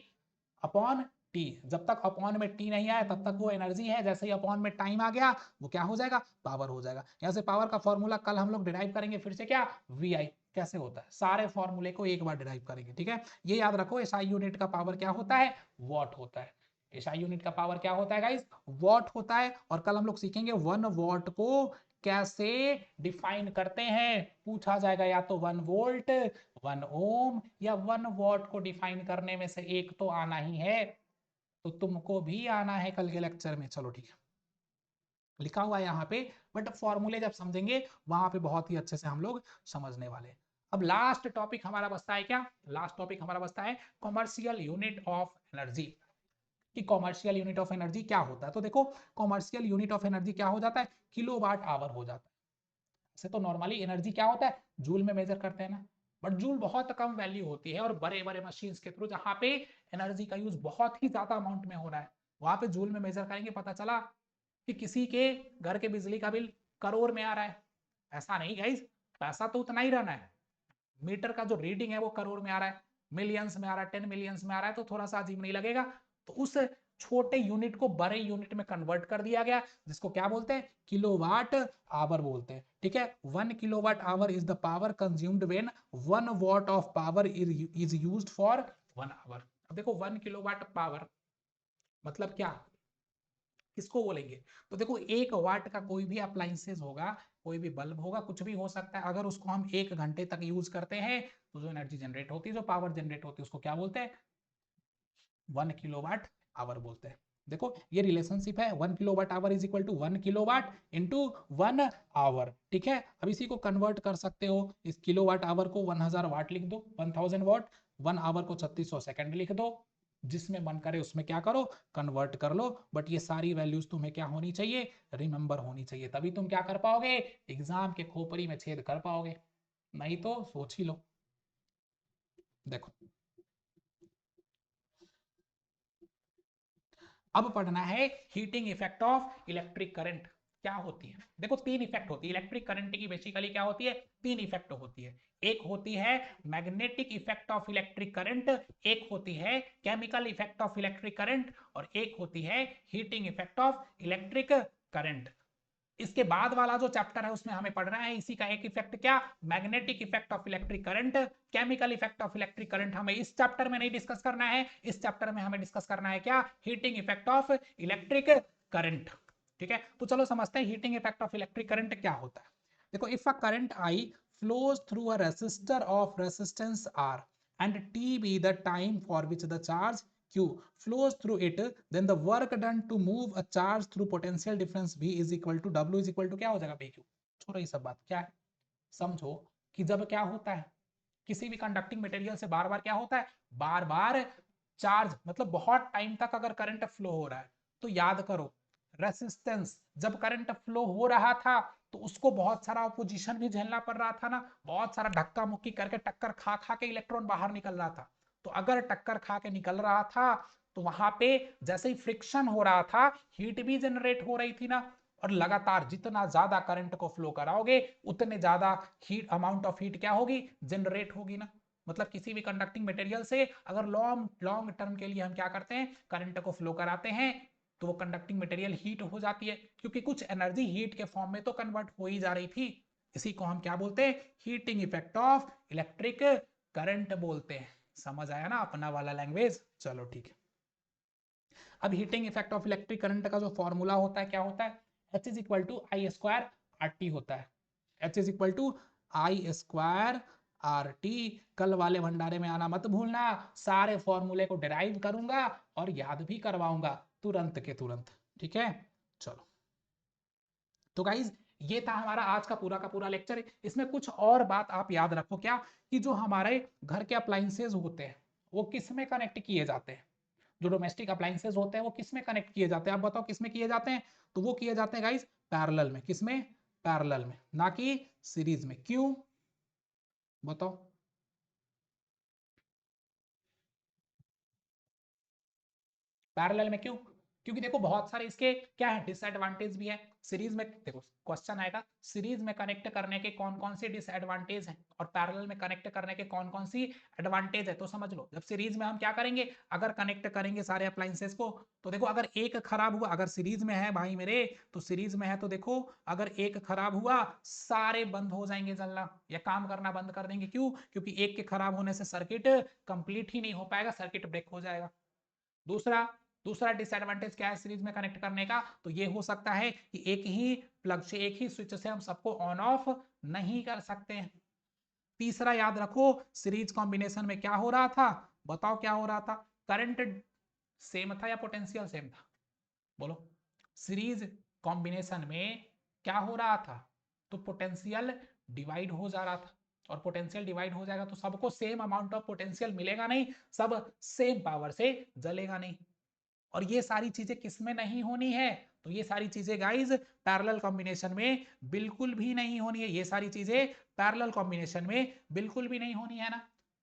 अपॉन टी। जब तक अपॉन में टी नहीं आया तब तक वो एनर्जी है, जैसे ही अपॉन में टाइम आ गया वो क्या हो जाएगा, पावर हो जाएगा। यहाँ से पावर का फॉर्मूला कल हम लोग डिराइव करेंगे फिर से, क्या VI कैसे होता है, सारे फॉर्मूले को एक बार डिराइव करेंगे। ठीक है, ये याद रखो SI यूनिट का पावर क्या होता है, वॉट होता है। SI यूनिट का पावर क्या होता है गाइस, वॉट होता है। और कल हम लोग सीखेंगे 1 वॉट को कैसे डिफाइन करते हैं, पूछा जाएगा या तो 1 वोल्ट, 1 ओम या 1 वॉट को डिफाइन करने में से एक तो आना ही है। तो तुमको भी आना है कल के लेक्चर में। चलो ठीक है, लिखा हुआ है यहाँ पे, बट फॉर्मूले जब समझेंगे वहां पे बहुत ही अच्छे से हम लोग समझने वाले हैं। अब लास्ट टॉपिक हमारा बचता है क्या, लास्ट टॉपिक हमारा बचता है कॉमर्शियल यूनिट ऑफ एनर्जी। कि कॉमर्शियल यूनिट ऑफ एनर्जी क्या होता है, तो देखो कॉमर्शियल यूनिट ऑफ एनर्जी क्या हो जाता है, किलोवाट आवर हो जाता है। से तो नॉर्मली एनर्जी क्या होता है, जूल में मेजर करते हैं ना, बट जूल बहुत कम वैल्यू होती है, और बड़े बड़े मशीन्स के थ्रू जहां पे एनर्जी का यूज बहुत ही ज्यादा अमाउंट में हो रहा है, वहां पे जूल में मेजर करेंगे, पता चला कि किसी के घर के बिजली का बिल करोड़ में आ रहा है। ऐसा नहीं गाइस, पैसा तो उतना ही रहना है, मीटर का जो रीडिंग है वो करोड़ में आ रहा है, मिलियंस में आ रहा है, 10 मिलियंस में आ रहा है, तो थोड़ा सा अजीब नहीं लगेगा। तो उस छोटे यूनिट को बड़े यूनिट में कन्वर्ट कर दिया गया, जिसको क्या बोलते हैं, किलोवाट आवर बोलते हैं। ठीक है, 1 kilowatt hour is the power consumed when 1 watt of power is used for 1 hour. अब देखो 1 किलोवाट पावर मतलब क्या, किसको बोलेंगे, तो देखो 1 वाट का कोई भी अप्लायंसेस होगा, कोई भी बल्ब होगा, कुछ भी हो सकता है, अगर उसको हम 1 घंटे तक यूज करते हैं तो जो एनर्जी जनरेट होती है, जो पावर जनरेट होती है, उसको क्या बोलते हैं, 1 किलोवाट आवर बोलते हैं। देखो ये रिलेशनशिप है, 1 kilowatt hour is equal to 1 kilowatt into 1 hour. ठीक है, अब इसी को कन्वर्ट कर सकते हो, इस किलोवाट आवर को 1000 वाट लिख दो, 1000 वाट, 1 आवर को 3600 सेकंड लिख दो, जिसमें मन करे उसमें क्या करो, कन्वर्ट कर लो, बट ये सारी वैल्यूज तुम्हें क्या होनी चाहिए, रिमेंबर होनी चाहिए, तभी तुम क्या कर पाओगे, एग्जाम के खोपड़ी में छेद कर पाओगे, नहीं तो सोच ही लो। देखो अब पढ़ना है heating effect of electric current, क्या होती है। देखो 3 इफेक्ट होती है इलेक्ट्रिक करंट की, बेसिकली क्या होती है, 3 इफेक्ट होती है। एक होती है magnetic effect of electric current, एक होती है chemical effect of electric current, और एक होती है heating effect of electric current. इसके बाद वाला जो चैप्टर है उसमें हमें पढ़ना है इसी का एक इफेक्ट, क्या, magnetic effect of electric current, chemical effect of electric current. हमें इस चैप्टर में नहीं डिस्कस करना है, इस चैप्टर में हमें डिस्कस करना है क्या, heating effect of electric current. ठीक है, तो चलो समझते हैं heating effect of electric current क्या होता है। देखो if a current I flows through a resistor of resistance R and T be the time for which the charge Q flows through it, then the work done to move a charge through potential difference V is equal to W is equal to क्या हो जाएगा, PQ। छोड़ो ये सब बात, क्या है, समझो कि जब क्या होता है, किसी भी कंडक्टिंग मटेरियल से बार बार क्या होता है, बार बार चार्ज, मतलब बहुत टाइम तक अगर करंट फ्लो हो रहा है, तो याद करो रेसिस्टेंस, जब करंट फ्लो हो रहा था तो उसको बहुत सारा अपोजिशन भी झेलना पड़ रहा था ना, बहुत सारा धक्का मुक्की करके टक्कर खा खा के इलेक्ट्रॉन बाहर निकल रहा था। तो अगर टक्कर खा के निकल रहा था तो वहां पे जैसे ही फ्रिक्शन हो रहा था, हीट भी जनरेट हो रही थी ना, और लगातार जितना ज्यादा करंट को फ्लो कराओगे उतने ज्यादा हीट, अमाउंट ऑफ हीट क्या होगी, जनरेट होगी ना। मतलब किसी भी कंडक्टिंग मटेरियल से अगर लॉन्ग लॉन्ग टर्म के लिए हम क्या करते हैं, करंट को फ्लो कराते हैं, तो वो कंडक्टिंग मटेरियल हीट हो जाती है, क्योंकि कुछ एनर्जी हीट के फॉर्म में तो कन्वर्ट हो ही जा रही थी। इसी को हम क्या बोलते हैं, heating effect of electric current बोलते हैं। समझ आया ना अपना वाला लैंग्वेज, चलो ठीक है। अब heating effect of electric current का जो फॉर्मूला होता है क्या होता है, H is equal to I square R T होता है, H is equal to I square R T. कल वाले भंडारे में आना मत भूलना, सारे फॉर्मूले को डिराइव करूंगा और याद भी करवाऊंगा तुरंत के तुरंत। ठीक है, चलो तो गाइज ये था हमारा आज का पूरा लेक्चर। इसमें कुछ और बात आप याद रखो, क्या, कि जो हमारे घर के अप्लायंसेज होते हैं वो किस में कनेक्ट किए जाते हैं, जो डोमेस्टिक अप्लायंसेज होते हैं वो किस में कनेक्ट किए जाते हैं, आप बताओ किस में किए जाते हैं, तो वो किए जाते हैं गाइस पैरेलल में, किस में, पैरेलल में, ना कि सीरीज में। क्यों बताओ, पैरेलल में क्यों, क्योंकि देखो बहुत सारे इसके क्या है, डिसएडवांटेज भी है। सीरीज में देखो क्वेश्चन आएगा, सीरीज में कनेक्ट करने के कौन कौन से डिसएडवांटेज हैं और पैरेलल में कनेक्ट करने के कौन कौन सी एडवांटेज है, तो समझ लो। जब सीरीज में हम क्या करेंगे, अगर कनेक्ट करेंगे सारे अप्लायंसेस को, तो देखो अगर एक खराब हुआ, अगर सीरीज में है भाई मेरे, तो सीरीज में है तो देखो अगर एक खराब हुआ सारे बंद हो जाएंगे जलना या काम करना बंद कर देंगे। क्यों, क्योंकि एक के खराब होने से सर्किट कंप्लीट ही नहीं हो पाएगा, सर्किट ब्रेक हो जाएगा। दूसरा दूसरा डिसएडवांटेज क्या है सीरीज में कनेक्ट करने का, तो ये हो सकता है कि एक ही प्लग से, एक ही स्विच से हम सबको ऑन ऑफ नहीं कर सकते हैं। तीसरा याद रखो, सीरीज कॉम्बिनेशन में क्या हो रहा था, बताओ क्या हो रहा था, करंट सेम था या पोटेंशियल सेम था, बोलो। सीरीज कॉम्बिनेशन में क्या हो रहा था, तो पोटेंशियल डिवाइड हो जा रहा था, और पोटेंशियल डिवाइड हो जाएगा तो सबको सेम अमाउंट ऑफ पोटेंशियल मिलेगा नहीं, सब सेम पावर से जलेगा नहीं। और ये सारी चीजें किसमें नहीं होनी है, तो ये सारी चीजें गाइज पैरेलल कॉम्बिनेशन में बिल्कुल भी नहीं होनी है, ये सारी चीजें पैरेलल कॉम्बिनेशन में बिल्कुल भी नहीं होनी है ना।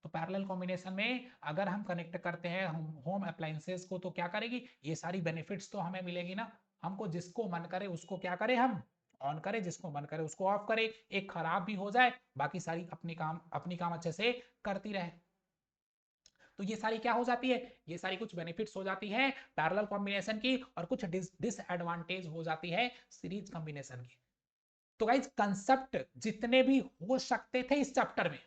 तो पैरेलल कॉम्बिनेशन में अगर हम कनेक्ट करते हैं होम अप्लायंसेस को, तो क्या करेगी, ये सारी बेनिफिट्स तो हमें मिलेगी ना। हमको जिसको मन करे उसको क्या करें, हम ऑन करें, जिसको मन करे उसको ऑफ करें, एक खराब भी हो जाए बाकी सारी अपनी काम अच्छे से करती रहे। तो ये सारी क्या हो जाती है, ये सारी कुछ बेनिफिट्स हो जाती है पैरेलल कॉम्बिनेशन की, और कुछ डिसएडवांटेज हो जाती है सीरीज कॉम्बिनेशन की। तो गाइज कंसेप्ट जितने भी हो सकते थे इस चैप्टर में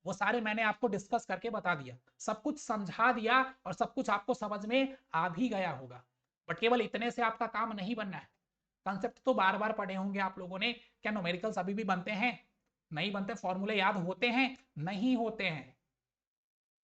वो सारे मैंने आपको डिस्कस करके बता दिया, सब कुछ समझा दिया, और सब कुछ आपको समझ में आ भी गया होगा। बट केवल इतने से आपका काम नहीं बनना है, कंसेप्ट तो बार बार पढ़े होंगे आप लोगों ने। क्या न्यूमेरिकल्स अभी भी बनते हैं? नहीं बनते। फॉर्मूले याद होते हैं? नहीं होते हैं।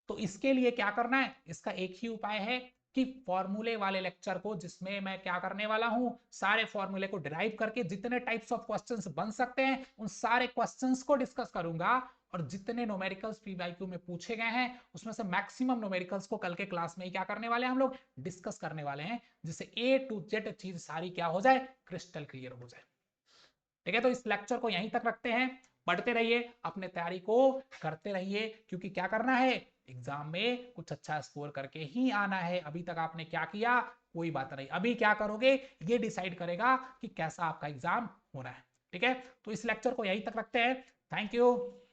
तो इसके लिए क्या करना है, इसका एक ही उपाय है कि फॉर्मूले वाले लेक्चर को, जिसमें मैं क्या करने वाला हूं, सारे फॉर्मूले को डिराइव करके जितने टाइप्स ऑफ क्वेश्चंस बन सकते हैं उन सारे क्वेश्चंस को डिस्कस करूंगा, और जितने न्यूमेरिकल्स पीवाईक्यू में पूछे गए हैं उसमें से मैक्सिमम न्यूमेरिकल्स को कल के क्लास में ही क्या करने वाले हैं हम लोग, डिस्कस करने वाले हैं, जिससे ए टू जेड चीज सारी क्या हो जाए, क्रिस्टल क्लियर हो जाए। ठीक है, तो इस लेक्चर को यहीं तक रखते हैं। पढ़ते रहिए, अपने तैयारी को करते रहिए, क्योंकि क्या करना है, एग्जाम में कुछ अच्छा स्कोर करके ही आना है। अभी तक आपने क्या किया, कोई बात नहीं, अभी क्या करोगे ये डिसाइड करेगा कि कैसा आपका एग्जाम होना है। ठीक है, तो इस लेक्चर को यहीं तक रखते हैं। Thank you.